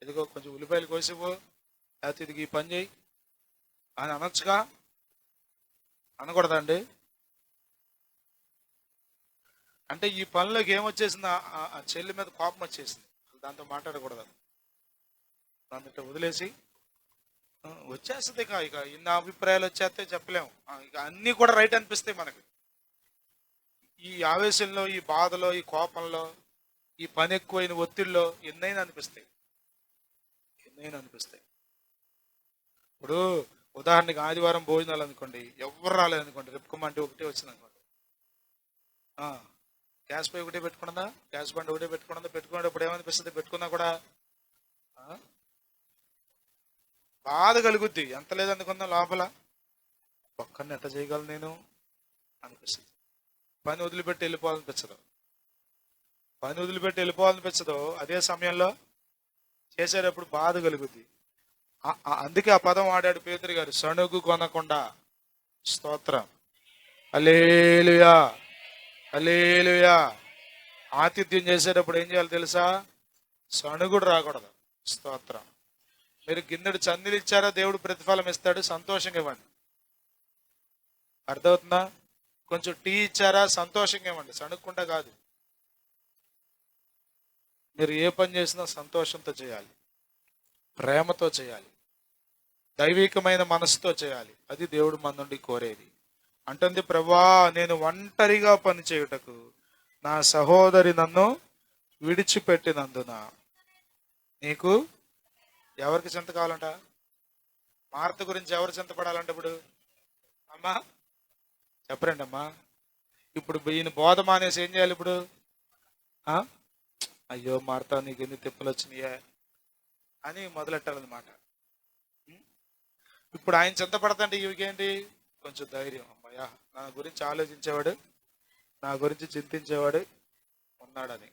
ఇదిగో కొంచెం ఉల్లిపాయలు కోసిపో, లేకపోతే ఇది ఈ పని చేయి అని అనొచ్చుగా. అనకూడదండి? అంటే ఈ పనిలోకి ఏమొచ్చేసింది? ఆ చెల్లి మీద కోపం వచ్చేసింది. దాంతో మాట్లాడకూడదు, దాంతో వదిలేసి వచ్చేస్తుంది. ఇక ఇన్ని అభిప్రాయాలు వచ్చేస్తే చెప్పలేము. ఇక అన్నీ కూడా రైట్ అనిపిస్తాయి మనకి. ఈ ఆవేశంలో, ఈ బాధలో, ఈ కోపంలో, ఈ పని ఎక్కువైన ఒత్తిడిలో ఎన్నైనా అనిపిస్తాయి. ఇప్పుడు ఉదాహరణకి ఆదివారం భోజనాలు అనుకోండి, ఎవరు రాలేదనుకోండి, రేపుకోమంటే ఒకటే వచ్చింది అనుకోండి, గ్యాస్ పై ఒకటే పెట్టుకున్నదా, గ్యాస్ బండ్ ఒకటే పెట్టుకున్నప్పుడు ఏమనిపిస్తుంది? పెట్టుకున్నా కూడా బాధ కలుగుద్ది. ఎంత లేదనుకున్నా లోపల ఒక్కడిని ఎట్ట చేయగలను నేను అనిపిస్తుంది. పని వదిలిపెట్టి వెళ్ళిపోవాలనిపించదు. అదే సమయంలో చేసేటప్పుడు బాధ కలుగుద్ది. అందుకే ఆ పదం వాడాడు పేతురు గారు, సణుగు కొనకుండా. స్తోత్రం. హల్లెలూయా హల్లెలూయా. ఆతిథ్యం చేసేటప్పుడు ఏం చేయాలి తెలుసా? సణుగుడు రాకూడదు. స్తోత్రం. మీరు గిన్నెడు చందీలు ఇచ్చారా, దేవుడు ప్రతిఫలం ఇస్తాడు, సంతోషంగా ఇవ్వండి. అర్థమవుతుందా? కొంచెం టీ ఇచ్చారా, సంతోషంగా ఇవ్వండి, సణుక్కుండా కాదు. మీరు ఏ పని చేసినా సంతోషంతో చేయాలి, ప్రేమతో చేయాలి, దైవికమైన మనసుతో చేయాలి. అది దేవుడు మన నుండి కోరేది. అంటుంది, ప్రభువా నేను ఒంటరిగా పని చేయుటకు నా సహోదరి నన్ను విడిచిపెట్టినందున నీకు ఎవరికి చింత కావాలంట? మార్త గురించి ఎవరు చింతపడాలంట ఇప్పుడు? అమ్మా చెప్పరండి అమ్మా. ఇప్పుడు ఈయన బోధ మానేసి ఏం చేయాలి ఇప్పుడు? ఆ? అయ్యో మార్త నీకు ఎన్ని తిప్పలు వచ్చినాయే అని మొదలెట్టాలన్నమాట. ఇప్పుడు ఆయన చింతపడతంటే ఇవికేంటి? కొంచెం ధైర్యం, అమ్మయ్యా నా గురించి ఆలోచించేవాడు, నా గురించి చింతించేవాడు ఉన్నాడని.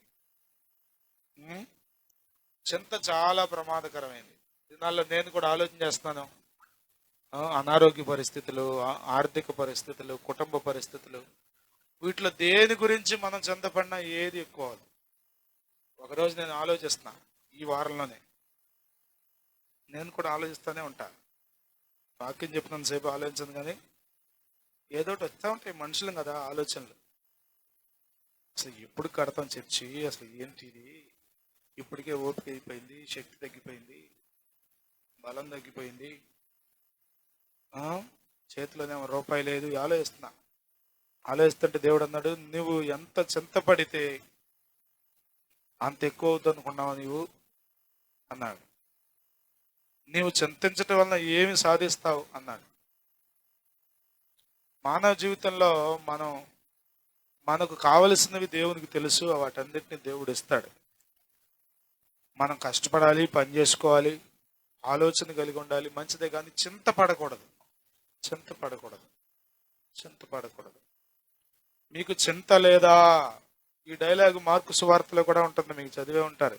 చింత చాలా ప్రమాదకరమైంది. దీనివల్ల నేను కూడా ఆలోచన చేస్తున్నాను. అనారోగ్య పరిస్థితులు, ఆర్థిక పరిస్థితులు, కుటుంబ పరిస్థితులు, వీటిలో దేని గురించి మనం చింతపడినా ఏది ఎక్కువ అవ్వదు. ఒకరోజు నేను ఆలోచిస్తున్నా, ఈ వారంలోనే నేను కూడా ఆలోచిస్తూనే ఉంటా. వాక్యం చెప్పినంత సేపు ఆలోచించను, కానీ ఏదో ఒకటి వస్తూ ఉంటాయి మనుషులం కదా ఆలోచనలు. అసలు ఎప్పుడు కడతాం చర్చి, అసలు ఏంటి ఇది, ఇప్పటికే ఓపిక అయిపోయింది, శక్తి తగ్గిపోయింది, బలం తగ్గిపోయింది, చేతిలోనేమో రూపాయి లేదు. ఆలోచిస్తుంటే దేవుడు అన్నాడు, నువ్వు ఎంత చింతపడితే అంత ఎక్కువ అవుతుంది అనుకున్నావు నీవు అన్నాడు. నీవు చింతించటం వలన ఏమి సాధిస్తావు అన్నాడు. మానవ జీవితంలో మనకు కావలసినవి దేవునికి తెలుసు, వాటన్నిటిని దేవుడు ఇస్తాడు. మనం కష్టపడాలి, పని చేసుకోవాలి, ఆలోచన కలిగి ఉండాలి, మంచిదే. కానీ చింతపడకూడదు. మీకు చింత లేదా? ఈ డైలాగు మార్కు సువార్తలో కూడా ఉంటుంది, మీకు చదివే ఉంటారు.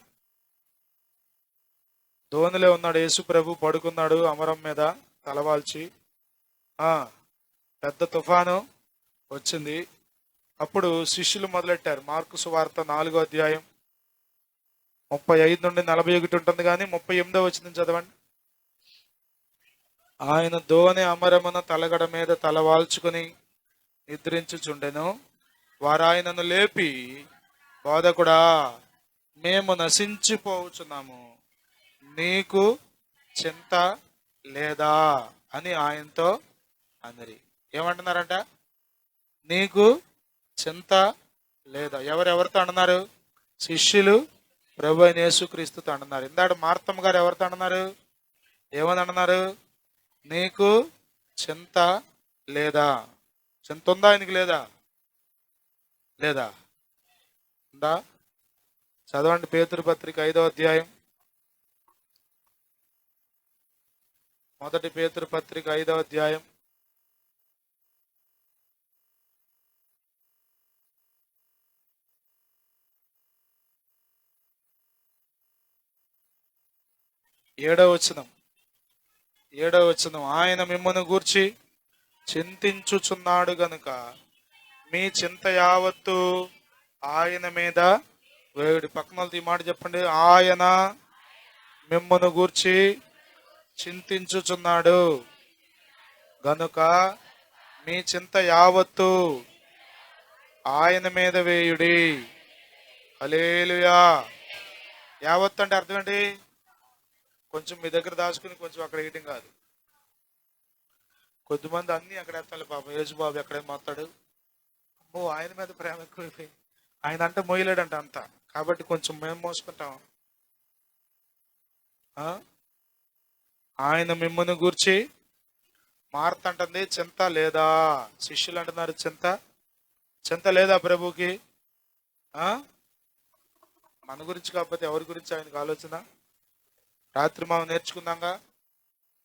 ధోనిలో ఉన్నాడు యేసు ప్రభు, పడుకున్నాడు అమరం మీద తలవాల్చి. పెద్ద తుఫాను వచ్చింది. అప్పుడు శిష్యులు మొదలెట్టారు. మార్కు సువార్త 4వ అధ్యాయం 35 నుండి 41 ఉంటుంది, కానీ 38వ వచనం చదవండి. ఆయన ధోని అమరమున తలగడ మీద తలవాల్చుకుని నిద్రించుచుండెను. వారు ఆయనను లేపి, బోధకుడా మేము నశించిపోవచ్చున్నాము, నీకు చింత లేదా అని ఆయనతో అందరి. ఏమంటున్నారంట? నీకు చింత లేదా. ఎవరెవరితో అంటున్నారు? శిష్యులు ప్రభు అయిన యేసుక్రీస్తుతో అంటున్నారు. ఇందాక మార్తమ్మ గారు ఎవరితో అంటున్నారు? ఏమని అంటున్నారు? నీకు చింత లేదా. చింత ఉందా ఆయనకి? లేదా ఉందా? చదవండి పేతురు పత్రిక 5వ అధ్యాయం, మొదటి పేతురు పత్రిక 5వ అధ్యాయం 7వ వచనం. ఆయన మిమ్మల్ని గూర్చి చింతించుచున్నాడు గనుక మీ చింత యావత్తు ఆయన మీద వేయుడి. పక్కన ఈ మాట చెప్పండి. ఆయన మిమ్మల్ని గూర్చి చింతించుచున్నాడు గనుక మీ చింత యావత్తు ఆయన మీద వేయుడి. హల్లెలూయా. యావత్తు అంటే అర్థం ఏంటి? కొంచెం మీ దగ్గర దాచుకుని కొంచెం అక్కడ వేయటం కాదు. కొద్దిమంది అన్ని అక్కడ ఎత్తాలి. పాపం యేసుబాబు ఎక్కడే మోస్తాడు, ఆయన మీద ప్రేమ ఎక్కువైపోయింది, ఆయన అంటే మోయలేడంట అంతా, కాబట్టి కొంచెం మేము మోసుకుంటాం. ఆయన మిమ్మల్ని గూర్చి, మార్త అంటుంది చింత లేదా. శిష్యులు అంటున్నారు చింత లేదా ప్రభుకి. మన గురించి కాకపోతే ఎవరి గురించి ఆయనకు ఆలోచన? రాత్రి మనం నేర్చుకున్నాగా,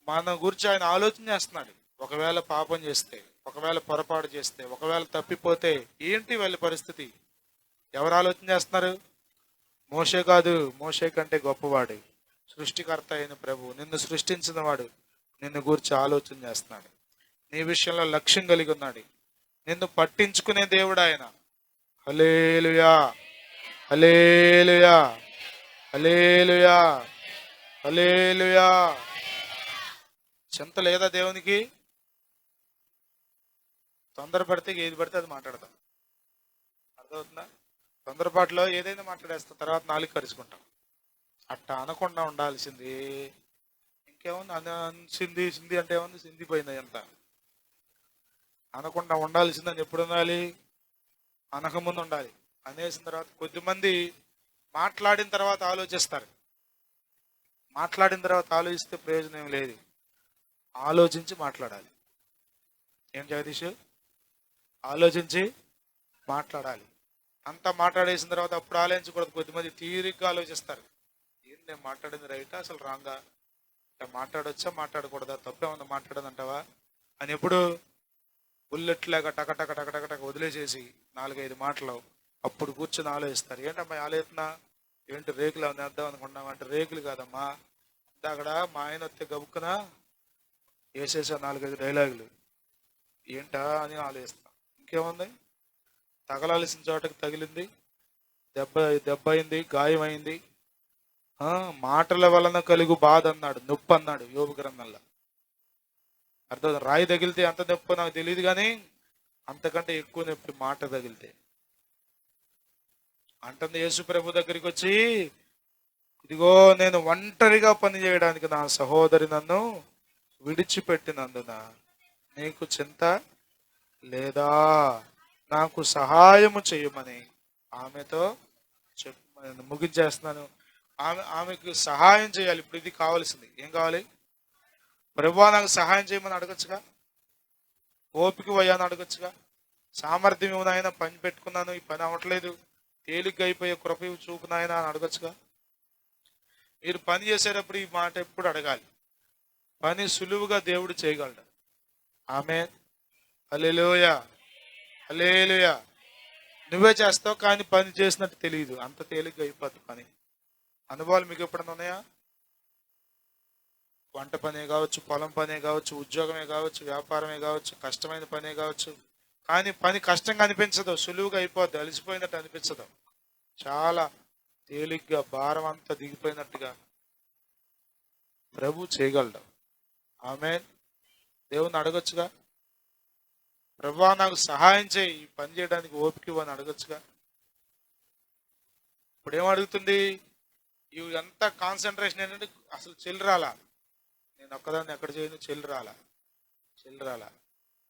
మన గురించి ఆయన ఆలోచన చేస్తున్నాడు. ఒకవేళ పాపం చేస్తే, ఒకవేళ పొరపాటు చేస్తే, ఒకవేళ తప్పిపోతే ఏంటి వాళ్ళ పరిస్థితి? ఎవరు ఆలోచన చేస్తున్నారు? మోషే కాదు, మోషే కంటే గొప్పవాడు సృష్టికర్త అయిన ప్రభు, నిన్ను సృష్టించిన వాడు నిన్ను గురించి ఆలోచన చేస్తున్నాడు. నీ విషయంలో లక్ష్యం కలిగి ఉన్నాడు. నిన్ను పట్టించుకునే దేవుడు ఆయన. హల్లెలూయా, హల్లెలూయా, హల్లెలూయా, హల్లెలూయా. చింత లేదా దేవునికి? తొందరపడితే ఏది పడితే అది మాట్లాడతాం. అర్థమవుతుందా? తొందరపాటులో ఏదైనా మాట్లాడేస్తాం, తర్వాత నాలుగు కరుచుకుంటాం. అట్టా అనకుండా ఉండాల్సింది. ఇంకేముంది, సింధి సింధి అంటే ఏముంది, సింధి పోయింది ఎంత. అనకుండా ఉండాల్సిందని ఎప్పుడు ఉండాలి? అనకముందు ఉండాలి. అనేసిన తర్వాత కొద్దిమంది మాట్లాడిన తర్వాత ఆలోచిస్తారు. మాట్లాడిన తర్వాత ఆలోచిస్తే ప్రయోజనం ఏం లేదు. ఆలోచించి మాట్లాడాలి. ఏం జగదీష్? ఆలోచించి మాట్లాడాలి. అంతా మాట్లాడేసిన తర్వాత అప్పుడు ఆలోచించకూడదు. కొద్దిమంది తీరిగ్గా ఆలోచిస్తారు. ఏంటి నేను మాట్లాడింది రైటా అసలు రాంగా, మాట్లాడొచ్చా మాట్లాడకూడదా, తప్పేమన్నా మాట్లాడదంటావా అని ఎప్పుడు బుల్లెట్లాగా టక టక టక టక టక వదిలేసేసి 4-5 మాటలు అప్పుడు కూర్చొని ఆలోచిస్తారు. ఏంటమ్మా ఆలోచన, ఏంటి రేకులు ఏమైనా వేద్దాం అనుకున్నాం అంటే రేకులు కాదమ్మా, అక్కడ మా ఆయన వస్తే గబుక్కున వేసేసా 4-5 డైలాగులు, ఏంటా అని ఆలోచిస్తాం. ఇంకేముంది, తగలాల్సిన చోటకి తగిలింది, దెబ్బ అయింది, గాయమైంది. మాటల వలన కలుగు బాధ అన్నాడు, నొప్పి అన్నాడు యోబు గ్రంథంలో. అర్థం, రాయి తగిలితే అంత నొప్పి నాకు తెలియదు కానీ అంతకంటే ఎక్కువ నొప్పి మాట తగిలితే. అంటుంది యేసు ప్రభు దగ్గరికి వచ్చి, ఇదిగో నేను ఒంటరిగా పని చేయడానికి నా సహోదరి నన్ను విడిచిపెట్టినందున నీకు చింత లేదా, నాకు సహాయము చేయమని ఆమెతో ముగించేస్తున్నాను. ఆమెకు సహాయం చేయాలి. ఇప్పుడు ఇది కావాల్సింది. ఏం కావాలి? ప్రభువా నాకు సహాయం చేయమని అడగచ్చుగా, ఓపిక వయ్యాని అడగచ్చుగా, సామర్థ్యం ఏమైనా పని పెట్టుకున్నాను, ఈ పని అవ్వట్లేదు, తేలిగ్గా అయిపోయే కృప చూపునాయన అని అడగచ్చుగా. మీరు పని చేసేటప్పుడు ఈ మాట ఎప్పుడు అడగాలి. పని సులువుగా దేవుడు చేయగలడు. ఆమేన్, హల్లెలూయా, హల్లెలూయా. నువ్వే చేస్తావు కానీ పని చేసినట్టు తెలియదు, అంత తేలిగ్గా అయిపోతుంది పని. అనుభవాలు మీకు ఎప్పుడన్నా ఉన్నాయా? వంట పనే కావచ్చు, పొలం పనే కావచ్చు, ఉద్యోగమే కావచ్చు, వ్యాపారమే కావచ్చు, కష్టమైన పనే కావచ్చు. కానీ పని కష్టంగా అనిపించదు, సులువుగా అయిపోద్ది, అలసిపోయినట్టు అనిపించదు. చాలా తేలిగ్గా భారం అంతా దిగిపోయినట్టుగా ప్రభు చేయగలడు. ఆమేన్. దేవుని అడగొచ్చుగా, ప్రభువా నాకు సహాయం చేయి, ఈ పని చేయడానికి ఓపిక ఇవ్వని అడగొచ్చుగా. ఇప్పుడు ఏం అడుగుతుంది? ఇవి ఎంత కాన్సన్ట్రేషన్ ఏంటంటే అసలు చెల్లిరాలా, నేను ఒక్కదాన్ని ఎక్కడ చేయను, చెల్లిరాలా.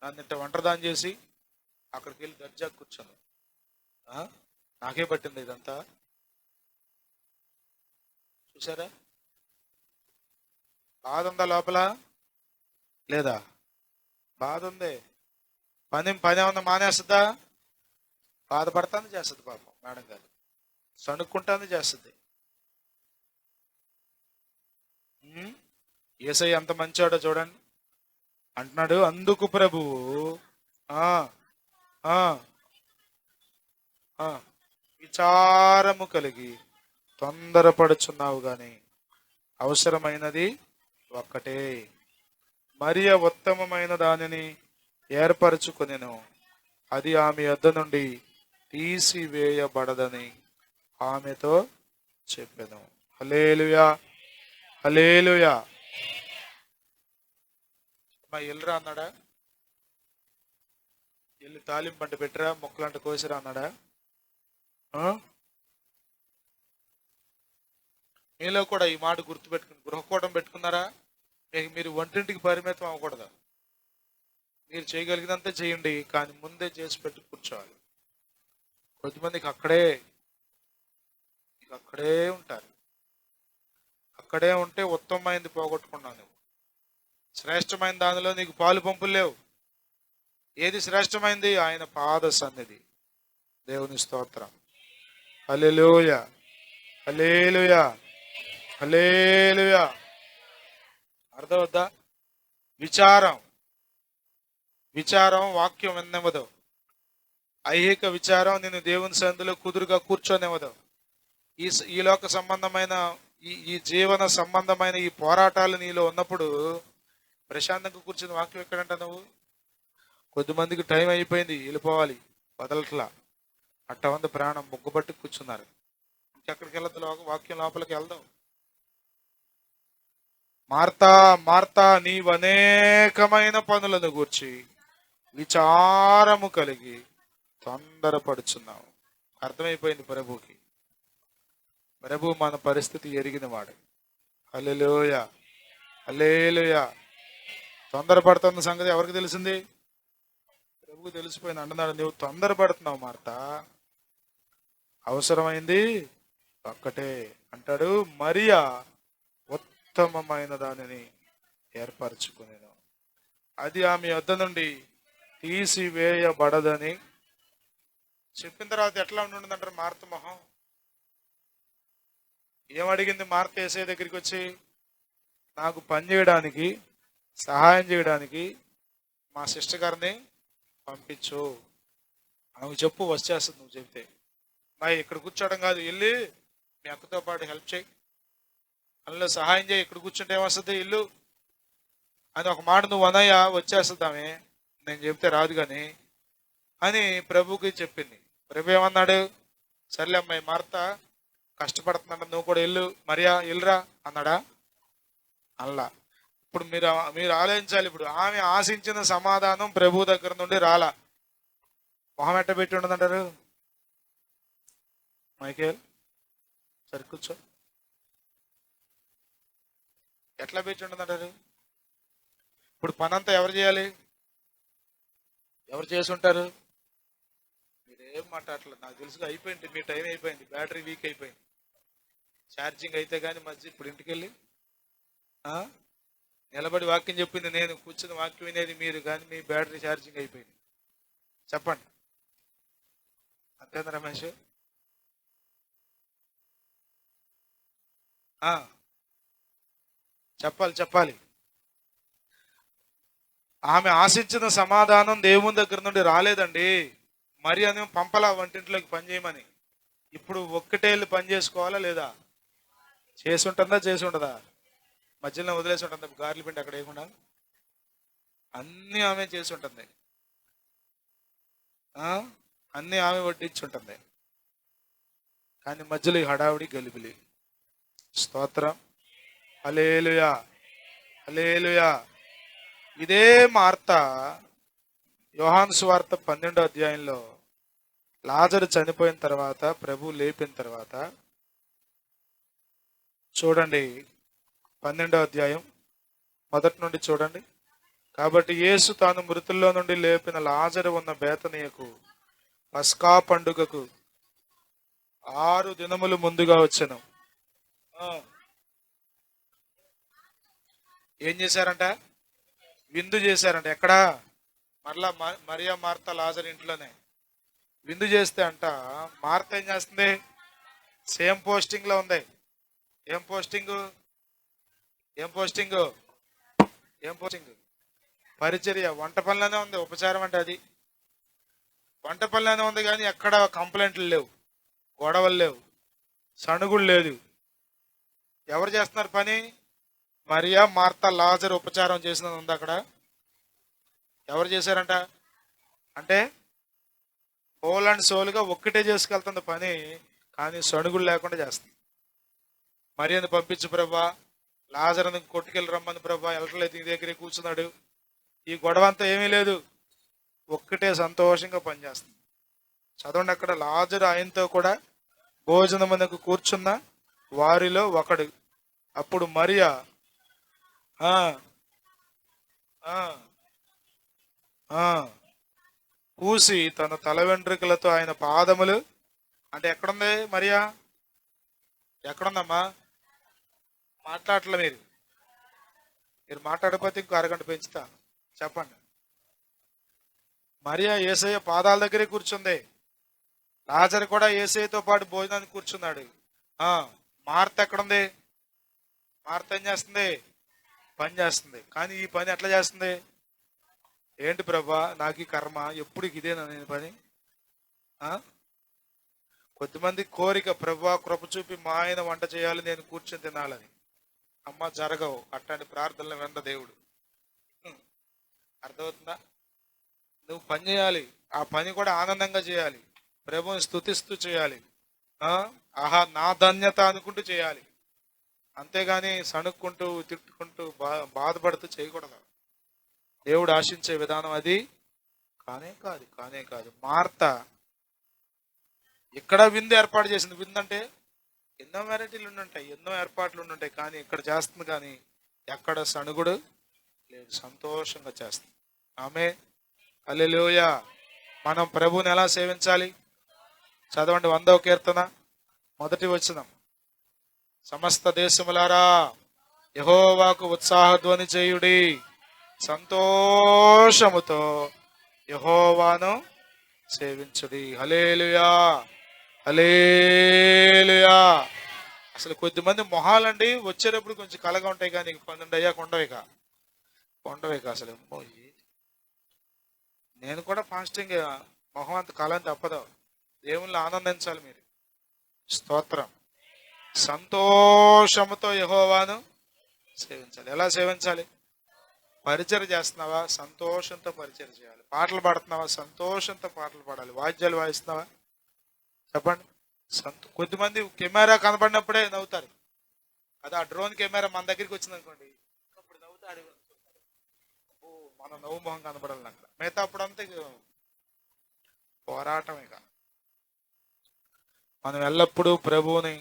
నన్ను ఇంత ఒంటరిదాన్ని చేసి అక్కడికి వెళ్ళి దర్జా కూర్చోను. నాకే పట్టింది ఇదంతా. చూసారా? బాధ ఉందా లోపల? లేదా? బాధ ఉంది. పని ఏమన్నా మానేస్తుందా? బాధపడతాను చేస్తుంది పాపం మేడం గారు, సణుక్కుంటాను చేస్తుంది. యేసయ్య ఎంత మంచాడో చూడండి. అంటున్నాడు, అందుకు ప్రభువు విచారము కలిగి తొందరపడుచున్నావు గాని అవసరమైనది ఒక్కటే, మరియ ఉత్తమమైన దానిని ఏర్పరచుకొనెను, అది ఆమె యొద్ద నుండి తీసివేయబడదని ఆమెతో చెప్పెను. హల్లెలూయా, హల్లెలూయా. మా ఎల్లురా అన్నాడా? ఎల్లు తాలింపంట పెట్టరా, మొక్కలంట కోసిరా అన్నాడా? మీలో కూడా ఈ మాట గుర్తుపెట్టుకుని గృహకూటం పెట్టుకున్నారా? మీరు వంటింటికి పరిమితం అవ్వకూడదు. మీరు చేయగలిగినంత చేయండి, కానీ ముందే చేసి పెట్టి కూర్చోవాలి. కొద్దిమందికి అక్కడే ఉంటారు. అక్కడే ఉంటే ఉత్తమమైనది పోగొట్టుకున్నావు నువ్వు. శ్రేష్టమైన దానిలో నీకు పాలు పంపులు లేవు. ఏది శ్రేష్టమైంది? ఆయన పాద సన్నిధి. దేవుని స్తోత్రం. హల్లెలూయా, హల్లెలూయా, హల్లెలూయా. అర్థమవుద్దా? విచారం వాక్యం విన్నవదు. ఐహిక విచారం నేను దేవుని సన్నిధిలో కుదురుగా కూర్చోనివ్వదు. ఈ లోక సంబంధమైన ఈ జీవన సంబంధమైన ఈ పోరాటాలు నీలో ఉన్నప్పుడు ప్రశాంతంగా కూర్చుని వాక్యం ఎక్కడంట నువ్వు? కొద్దిమందికి టైం అయిపోయింది, వెళ్ళిపోవాలి, వదలట్లా. అట్టవంది ప్రాణం ముగ్గుబట్టి కూర్చున్నారు. ఇంకెక్కడికి వెళ్ళదు, వాక్యం లోపలికి వెళ్దాం. మార్తా నీవు అనేకమైన పనులను గూర్చి విచారము కలిగి తొందరపడుచున్నావు. అర్థమైపోయింది ప్రభుకి. ప్రభు మన పరిస్థితి ఎరిగిన వాడు. హల్లెలూయా, హల్లెలూయా. తొందరపడుతున్న సంగతి ఎవరికి తెలిసింది? ప్రభుకు తెలిసిపోయింది. అంటున్నాడు, నువ్వు తొందరపడుతున్నావు మార్త, అవసరమైంది ఒక్కటే అంటాడు, మరియా ఉత్తమమైన దానిని ఏర్పరచుకునేను, అది ఆమె యొద్ద నుండి తీసివేయబడదని చెప్పిన తర్వాత ఎట్లా ఉంటుందంటారు మార్త మొహం? ఏమడిగింది మార్త యేసయ్య దగ్గరికి వచ్చి? నాకు పని చేయడానికి, సహాయం చేయడానికి మా సిస్టర్ గారిని పంపించు, ఆమె చెప్పు, వచ్చేస్తుంది. నువ్వు చెప్తే మా ఇక్కడ కూర్చోవడం కాదు, వెళ్ళి మీ అక్కతో పాటు హెల్ప్ చేయి, అందులో సహాయం చేయి, ఇక్కడ కూర్చుంటే ఏమొస్తుంది ఇల్లు అని ఒక మాట నువ్వు అనయ్య, వచ్చేస్తుందామే, నేను చెప్తే రాదు కానీ అని ప్రభుకి చెప్పింది. ప్రభు ఏమన్నాడు? సర్లే అమ్మాయి మార్త కష్టపడుతున్నాడు, నువ్వు కూడా వెళ్ళు, మరియా వెళ్ళురా అన్నాడా? అల్లా. ఇప్పుడు మీరు ఆలోచించాలి. ఇప్పుడు ఆమె ఆశించిన సమాధానం ప్రభు దగ్గర నుండి రాలా. మొహం ఎట్ట పెట్టి ఉండదంటారు? మైకేల్ సరి కూర్చో. ఎట్లా పెట్టి ఉండదంటారు? ఇప్పుడు పనంతా ఎవరు చేయాలి? ఎవరు చేసి ఉంటారు? మీరేం మాట్లాడలేదు, నాకు తెలుసు. అయిపోయింది, మీ టైం అయిపోయింది, బ్యాటరీ వీక్ అయిపోయింది. ఛార్జింగ్ అయితే కానీ మధ్య ఇప్పుడు ఇంటికి వెళ్ళి నిలబడి వాక్యం చెప్పింది నేను, కూర్చుని వాక్యం వినేది మీరు, కానీ మీ బ్యాటరీ ఛార్జింగ్ అయిపోయింది. చెప్పండి, అంతేనా రమేష్? చెప్పాలి. ఆమె ఆశించిన సమాధానం దేవుని దగ్గర నుండి రాలేదండి. మరి అని పంపలా వంటింట్లోకి పని చేయమని. ఇప్పుడు ఒక్కటే వెళ్ళి పని చేసుకోవాలా లేదా? చేసి ఉంటుందా, చేసి ఉంటుందా? మధ్యలో వదిలేసి ఉంటుంది గార్లు పిండి అక్కడ వేయకుండా. అన్నీ ఆమె చేసి ఉంటుంది, అన్నీ ఆమె వడ్డించి ఉంటుంది. కానీ మధ్యలో ఈ హడావుడి గలిబిలి. స్తోత్రం, హల్లెలూయా, హల్లెలూయా. ఇదే మార్త యోహాను సువార్త 12వ అధ్యాయంలో లాజరు చనిపోయిన తర్వాత, ప్రభు లేపిన తర్వాత చూడండి, 12వ అధ్యాయం మొదటి నుండి చూడండి. కాబట్టి యేసు తాను మృతుల్లో నుండి లేపిన లాజరు ఉన్న బేతనియకు పస్కా పండుగకు 6 దినములు ముందుగా వచ్చెను. ఏం చేశారంట? విందు చేశారంట. ఎక్కడా? మరలా మరియా మార్త లాజరు ఇంట్లోనే విందు చేస్తే అంట, మార్త ఏం చేస్తుంది? సేమ్ పోస్టింగ్ లో ఉంది. ఏం పోస్టింగ్? పరిచర్య. వంట పనిలోనే ఉంది. ఉపచారం అంటే అది వంట పనిలోనే ఉంది, కానీ ఎక్కడ కంప్లైంట్లు లేవు, గొడవలు లేవు, సణుగులు లేదు. ఎవరు చేస్తున్నారు పని? మరియా మార్త లాజరు ఉపచారం చేసినది ఉంది అక్కడ. ఎవరు చేశారంట? అంటే హోల్ అండ్ సోల్గా ఒక్కటే చేసుకెళ్తుంది పని, కానీ సణుగులు లేకుండా చేస్తుంది. మరియని పంపించు ప్రభా, లాజరుని కొట్టుకెళ్ళి రమ్మని ప్రభా, వెళ్ళట్లేదు, నీ దగ్గరే కూర్చున్నాడు. ఈ గొడవ అంతా ఏమీ లేదు, ఒక్కటే సంతోషంగా పనిచేస్తుంది. చదవండి అక్కడ, లాజరు ఆయనతో కూడా భోజనమునకు కూర్చున్న వారిలో ఒకడు. అప్పుడు మరియా పూసి తన తల వెంట్రుకలతో ఆయన పాదములు, అంటే ఎక్కడుంది మరియా? ఎక్కడుందమ్మా? మాట్లాడలే మీరు మాట్లాడకపోతే ఇంకో అరగంట పెంచుతా. చెప్పండి. మరియా యేసయ్య పాదాల దగ్గరే కూర్చుంది. లాజరు కూడా యేసయ్యతో పాటు భోజనానికి కూర్చున్నాడు. మార్త ఎక్కడుంది? మార్త ఏం చేస్తుంది? పని చేస్తుంది. కానీ ఈ పని ఎట్లా చేస్తుంది? ఏంటి ప్రభా, నాకు ఈ కర్మ, ఎప్పుడు ఇదేనా నేను పని? కొద్దిమంది కోరిక, ప్రభా కృప చూపి మా ఆయన వంట చేయాలి, నేను కూర్చొని తినాలని. అమ్మ జరగవు అట్లాంటి ప్రార్థనలు వెంట దేవుడు. అర్థమవుతుందా? నువ్వు పని చేయాలి, ఆ పని కూడా ఆనందంగా చేయాలి, ప్రభుని స్తుతిస్తూ చేయాలి. ఆహా నా ధన్యత అనుకుంటూ చేయాలి, అంతేగాని సణుక్కుంటూ తిట్టుకుంటూ బాధపడుతూ చేయకూడదు. దేవుడు ఆశించే విధానం అది కానే కాదు. మార్త ఇక్కడ విందు ఏర్పాటు చేసింది. విందు అంటే ఎన్నో వెరైటీలు ఉండుంటాయి, ఎన్నో ఏర్పాట్లు ఉండుంటాయి, కానీ ఇక్కడ చేస్తుంది. కానీ ఎక్కడ సణుగుడు లేదు, సంతోషంగా చేస్తుంది. ఆమె హల్లెలూయా. మనం ప్రభువుని ఎలా సేవించాలి? చదవండి 100వ కీర్తన 1వ వచనం. సమస్త దేశములారా యెహోవాకు ఉత్సాహధ్వని చేయుడి, సంతోషముతో యెహోవాను సేవించుడి. హల్లెలూయా, హల్లెలూయా. అసలు కొద్దిమంది మొహాలండి వచ్చేటప్పుడు కొంచెం కలగా ఉంటాయి, కానీ 12 అయ్యాక ఉండవేక అసలు. నేను కూడా ఫాస్టింగ్ మొహం అంత కళని తప్పదు. దేవుళ్ళు ఆనందించాలి మీరు. స్తోత్రం. సంతోషముతో యెహోవాను సేవించాలి. ఎలా సేవించాలి? పరిచయం చేస్తున్నావా? సంతోషంతో పరిచయం చేయాలి. పాటలు పాడుతున్నావా? సంతోషంతో పాటలు పాడాలి. వాద్యాలు వాయిస్తున్నావా? చెప్పండి. కొద్దిమంది కెమెరా కనబడినప్పుడే నవ్వుతారు. అదే ఆ డ్రోన్ కెమెరా మన దగ్గరికి వచ్చింది అనుకోండి, అప్పుడు నవ్వుతాడు. మన నవ్వు మొహం కనబడాలి అక్కడ. మిగతా అప్పుడంతా పోరాటం. ఇక మనం ఎల్లప్పుడూ ప్రభువుని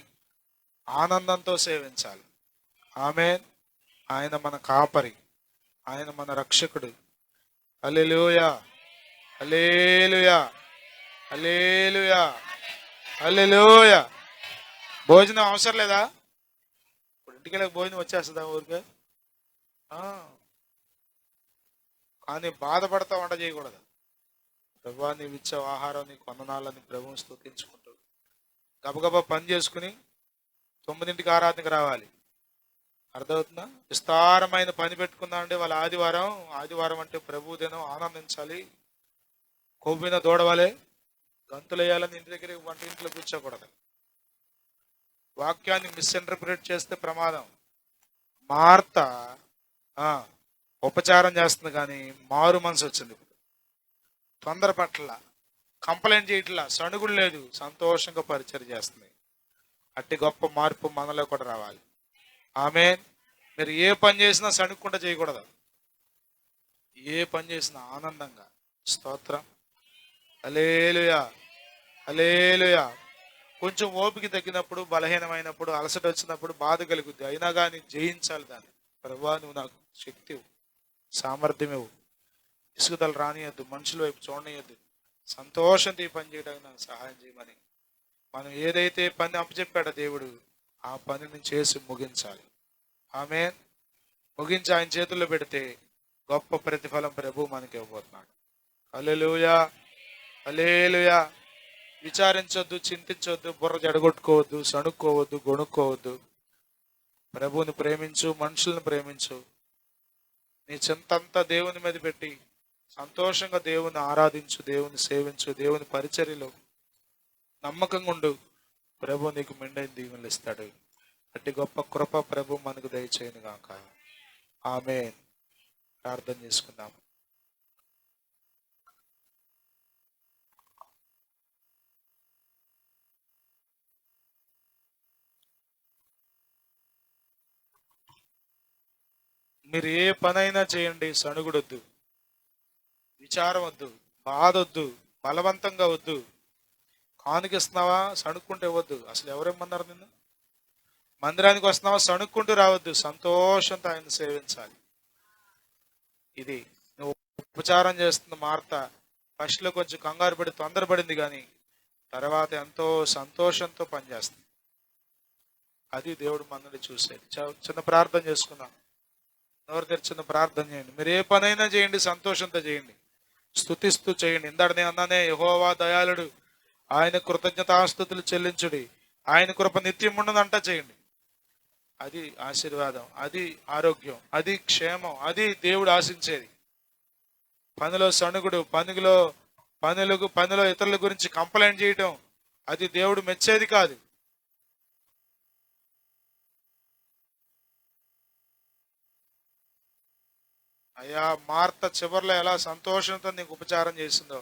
ఆనందంతో సేవించాలి. ఆమేన్. ఆయన మన కాపరి, ఆయన మన రక్షకుడు. హల్లెలూయా, హల్లెలూయా, హల్లెలూయా, హల్లెలూయా. భోజనం అవసరం లేదా? ఇప్పుడు ఇంటికి వెళ్ళక భోజనం వచ్చేస్తుందా ఊరికే? కానీ బాధపడతా వంట చేయకూడదు. ప్రభువా నీవు ఇచ్చే ఆహారం నీకు వందనాలని ప్రభువుని స్తుతించుకుంటూ గబగబా పని చేసుకుని 9ంటికి ఆరాధనకి రావాలి. అర్థమవుతుందా? విస్తారమైన పని పెట్టుకుందామంటే వాళ్ళ ఆదివారం అంటే ప్రభు దినం, ఆనందించాలి. కొవ్విన దూడవాలే గంతులు వేయాలని ఇంటి దగ్గర వంటింట్లో కూర్చోకూడదు. వాక్యాన్ని మిస్ఇంటర్ప్రిట్ చేస్తే ప్రమాదం. మార్త ఉపచారం చేస్తుంది, కానీ మారు మనసు వచ్చింది. ఇప్పుడు తొందర పట్ల, కంప్లైంట్ చేయట్లా, సణుగుడు లేదు, సంతోషంగా పరిచయం చేస్తుంది. అట్టి గొప్ప మార్పు మనలో కూడా రావాలి. ఆమేన్. మీరు ఏ పని చేసినా సణుక్కుండా చేయకూడదు. ఏ పని చేసినా ఆనందంగా. స్తోత్రం. హల్లెలూయా, హల్లెలూయా. కొంచెం ఓపిక తగ్గినప్పుడు, బలహీనమైనప్పుడు, అలసట వచ్చినప్పుడు బాధ కలుగుద్ది. అయినా కానీ జయించాలి దాన్ని. ప్రభువా నువ్వు నాకు శక్తి ఇవ్వు, సామర్థ్యం ఇవ్వు, ఇసుగుదల రానియద్దు, మనుషుల వైపు చూడనియద్దు, సంతోషంతో ఈ పని చేయడానికి నాకు సహాయం చేయమని మనం ఏదైతే పని అప్పచెప్పాడో దేవుడు, ఆ పనిని చేసి ముగించాలి. ఆమేన్. ముగించి ఆయన చేతుల్లో పెడితే గొప్ప ప్రతిఫలం ప్రభు మనకి ఇవ్వబోతున్నాడు. హల్లెలూయా, హల్లెలూయా. విచారించొద్దు, చింతించొద్దు, బుర్ర జడగొట్టుకోవద్దు, సణుక్కోవద్దు, గొణుక్కోవద్దు. ప్రభువుని ప్రేమించు, మనుషులను ప్రేమించు. నీ చింతంతా దేవుని మీద పెట్టి సంతోషంగా దేవుని ఆరాధించు, దేవుని సేవించు, దేవుని పరిచర్యలో నమ్మకంగా ఉండు. ప్రభు నీకు మెండైన దీవెనలు ఇస్తాడు. అట్టి గొప్ప కృప ప్రభు మనకు దయచేయను గాక. ఆమేన్. ప్రార్థన చేసుకుందాం. మీరు ఏ పనైనా చేయండి, సణుగుడొద్దు, విచారం వద్దు, బాధ వద్దు, బలవంతంగా వద్దు. కానుకిస్తున్నావా? సణుక్కుంటే వద్దు. అసలు ఎవరేమన్నారు నిన్ను? మందిరానికి వస్తున్నావా? సణుక్కుంటూ రావద్దు, సంతోషంతో ఆయన సేవించాలి. ఇది నువ్వు ఉపచారం చేస్తున్న మార్త ఫస్ట్లో కొంచెం కంగారు పడి తొందరపడింది, కానీ తర్వాత ఎంతో సంతోషంతో పనిచేస్తుంది. అది దేవుడు మనల్ని చూసేది. చిన్న ప్రార్థన చేసుకుందాం. నోరు తెరిచిన ప్రార్థన చేయండి. మీరు ఏ పనైనా చేయండి, సంతోషంతో చేయండి, స్తుతిస్తూ చేయండి. ఇందాడనే అన్నానే, యెహోవా దయాళుడు, ఆయన కృతజ్ఞతాస్తుతులు చెల్లించుడి, ఆయన కృప నిత్యం ఉండదంట చేయండి. అది ఆశీర్వాదం, అది ఆరోగ్యం, అది క్షేమం, అది దేవుడు ఆశించేది. పనిలో సణుగుడు, పనిలో ఇతరుల గురించి కంప్లైంట్ చేయటం, అది దేవుడు మెచ్చేది కాదు. అయ్యా మార్త చివరిలో ఎలా సంతోషంతో నీకు ఉపచారం చేసిందో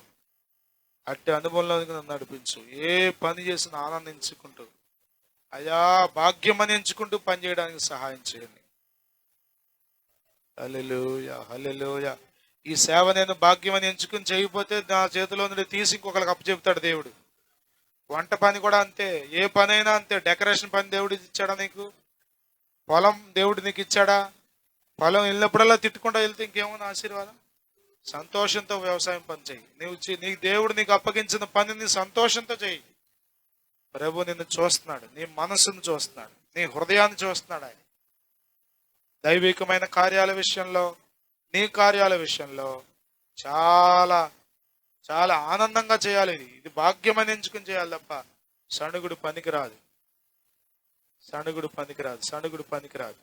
అట్టి అనుభవంలోకి నన్ను నడిపించు. ఏ పని చేసినా ఆనందించుకుంటూ, అయ్యా భాగ్యమని ఎంచుకుంటూ పని చేయడానికి సహాయం చేయండి. హల్లెలూయా, హల్లెలూయా. ఈ సేవ నేను భాగ్యమని ఎంచుకుని చేయకపోతే నా చేతిలో నుండి తీసి ఇంకొకరికి అప్పచెప్తాడు దేవుడు. వంట పని కూడా అంతే, ఏ పని అయినా అంతే. డెకరేషన్ పని దేవుడు ఇచ్చాడా నీకు? పొలం దేవుడు నీకు ఇచ్చాడా? పొలం వెళ్ళినప్పుడల్లా తిట్టుకుంటా వెళ్తే ఇంకేమన్నా ఆశీర్వాదం? సంతోషంతో వ్యవసాయం పని చెయ్యి. నీ దేవుడు నీకు అప్పగించిన పనిని సంతోషంతో చెయ్యి. ప్రభు నిన్ను చూస్తున్నాడు, నీ మనస్సును చూస్తున్నాడు, నీ హృదయాన్ని చూస్తున్నాడు. ఆయన దైవికమైన కార్యాల విషయంలో, నీ కార్యాల విషయంలో చాలా చాలా ఆనందంగా చేయాలి. ఇది భాగ్యమని ఎంచుకుని చేయాలి తప్ప సణుగుడు పనికిరాదు, సణుగుడు పనికిరాదు, సణుగుడు పనికిరాదు.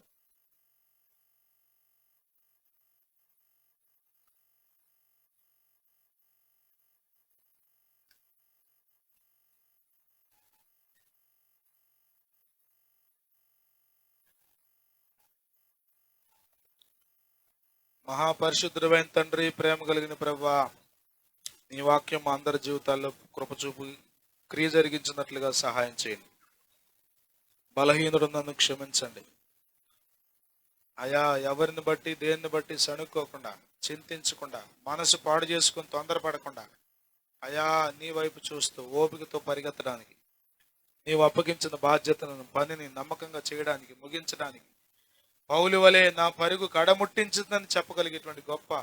మహాపరిశుద్ధుడైన తండ్రి, ప్రేమ కలిగిన ప్రభువా, నీ వాక్యం మా అందరి జీవితాల్లో కృపచూపు క్రియ జరిగించినట్లుగా సహాయం చేయండి. బలహీనుడు నన్ను క్షమించండి అయా. ఎవరిని బట్టి దేన్ని బట్టి సణుక్కోకుండా, చింతించకుండా, మనసు పాడు చేసుకుని తొందరపడకుండా అయా నీ వైపు చూస్తూ ఓపికతో పరిగెత్తడానికి, నీవు అప్పగించిన బాధ్యతలను, పనిని నమ్మకంగా చేయడానికి, ముగించడానికి పౌలు వలె నా పరుగు కడముట్టించిందని చెప్పగలిగేటువంటి గొప్ప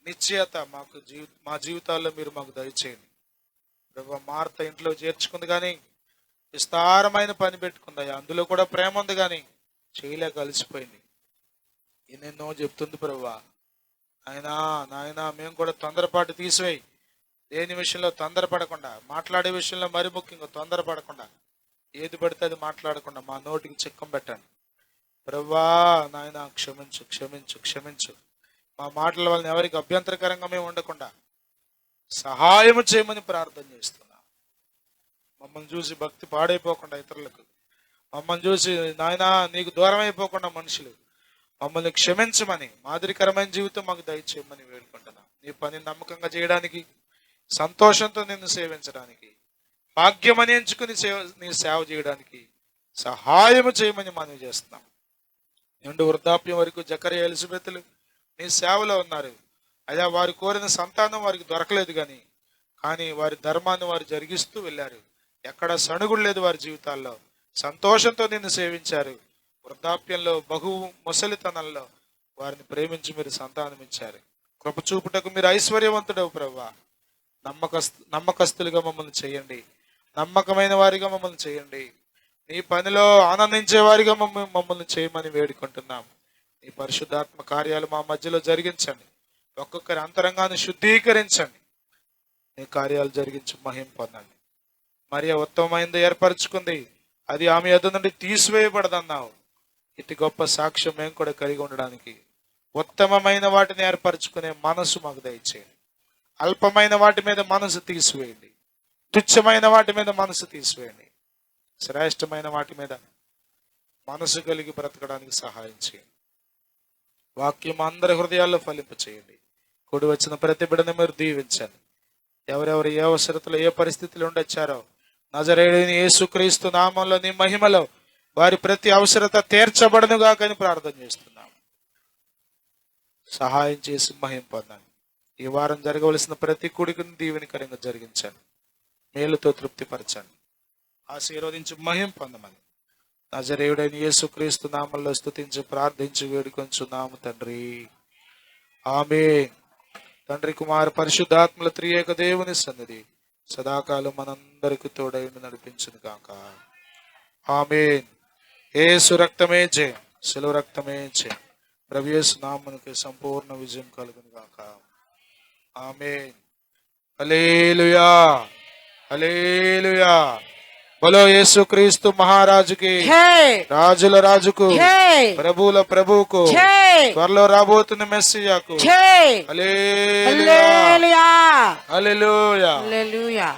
నిశ్చయత మా జీవితాల్లో మీరు మాకు దయచేయండి. ప్రభు, మార్త ఇంట్లో చేర్చుకుంది కానీ విస్తారమైన పని పెట్టుకుంది. అందులో కూడా ప్రేమ ఉంది కానీ చేయలేక కలిసిపోయింది. ఎన్నెన్నో చెప్తుంది ప్రభు. నాయనా మేము కూడా తొందరపాటు తీసివేయి. దేని విషయంలో తొందరపడకుండా, మాట్లాడే విషయంలో మరి ముఖ్యంగా తొందరపడకుండా, ఏది పడితే అది మాట్లాడకుండా మా నోటికి చిక్కం పెట్టండి ప్రభువా. నాయన క్షమించు, క్షమించు, క్షమించు. మా మాటల వలన ఎవరికి అభ్యంతరకరంగా మేము ఉండకుండా సహాయము చేయమని ప్రార్థన చేస్తున్నా. మమ్మల్ని చూసి భక్తి పాడైపోకుండా ఇతరులకు, మమ్మల్ని చూసి నాయనా నీకు దూరం అయిపోకుండా మనుషులు మమ్మల్ని క్షమించమని, మాదిరికరమైన జీవితం మాకు దయచేయమని వేడుకుంటున్నాం. నీ పని నమ్మకంగా చేయడానికి, సంతోషంతో నిన్ను సేవించడానికి, భాగ్యమని ఎంచుకుని నీ సేవ చేయడానికి సహాయము చేయమని మనవి చేస్తున్నాం. నిండు వృద్ధాప్యం వరకు జకరియా, ఎలిజబెత్లు నీ సేవలో ఉన్నారు అయ్యా. వారు కోరిన సంతానం వారికి దొరకలేదు కానీ వారి ధర్మాన్ని వారు జరిగిస్తూ వెళ్ళారు. ఎక్కడ సణుగుడు లేదు వారి జీవితాల్లో. సంతోషంతో నిన్ను సేవించారు. వృద్ధాప్యంలో, బహు ముసలితనంలో వారిని ప్రేమించి మీరు సంతానం ఇచ్చారు. కృప చూపుటకు మీరు ఐశ్వర్యవంతుడవు ప్రభువా. నమ్మకస్తులుగా మమ్మల్ని చేయండి, నమ్మకమైన వారిగా మమ్మల్ని చేయండి. నీ పనిలో ఆనందించే వారిగా మమ్మల్ని చేయమని వేడుకుంటున్నాం. నీ పరిశుద్ధాత్మ కార్యాలు మా మధ్యలో జరిగించండి. ఒక్కొక్కరి అంతరంగాన్ని శుద్ధీకరించండి. నీ కార్యాలు జరిగించి మహిమ పొందండి. మరియ ఉత్తమమైనది ఏర్పరచుకుంది, అది ఆమె యొద్ద నుండి తీసివేయబడదన్నావు. ఇటు గొప్ప సాక్ష్యం మేము కూడా కలిగి ఉండడానికి ఉత్తమమైన వాటిని ఏర్పరచుకునే మనసు మాకు దయచేయండి. అల్పమైన వాటి మీద మనసు తీసివేయండి, తుచ్చమైన వాటి మీద మనసు తీసివేయండి. శ్రేష్టమైన వాటి మీద మనసు కలిగి బ్రతకడానికి సహాయం చేయండి. వాక్యం అందరి హృదయాల్లో ఫలింప చేయండి. కూడి వచ్చిన ప్రతి బిడ్డని మీరు దీవించండి. ఎవరెవరు ఏ అవసరతలో, ఏ పరిస్థితిలో ఉండొచ్చారో నజరేయుడైన యేసుక్రీస్తు నామంలో, నీ మహిమలో వారి ప్రతి అవసరత తీర్చబడనుగా కానీ ప్రార్థన చేస్తున్నాం. సహాయం చేసి మహిమ పొందండి. ఈ వారం జరగవలసిన ప్రతి కూడికను దీవెనకరంగా జరిగించండి. మేలుతో తృప్తిపరచండి. ఆశీర్వదించి మహిమ పొందమని నజరేయుడైన యేసుక్రీస్తు నామంలో స్తుతించి ప్రార్థించి వేడుకొంచున్నాము తండ్రి. ఆమేన్. తండ్రి, కుమార పరిశుద్ధాత్మల త్రియేక దేవుని సన్నిధి సదాకాలం మనందరికి తోడై నడిపించును గాక. ఆమేన్. యేసు రక్తమే జయం, శిలువ రక్తమే జయం. ప్రభు యేసు నామమునకు సంపూర్ణ విజయం కలుగును గాక. ఆమేన్. హల్లెలూయా, హల్లెలూయా. బలో యేసుక్రీస్తు మహారాజుకి, రాజుల రాజుకు, ప్రభువుల ప్రభువుకు, త్వరలో రాబోతున్న మెస్సియాకు హల్లెలూయా, హల్లెలూయా, హల్లెలూయా.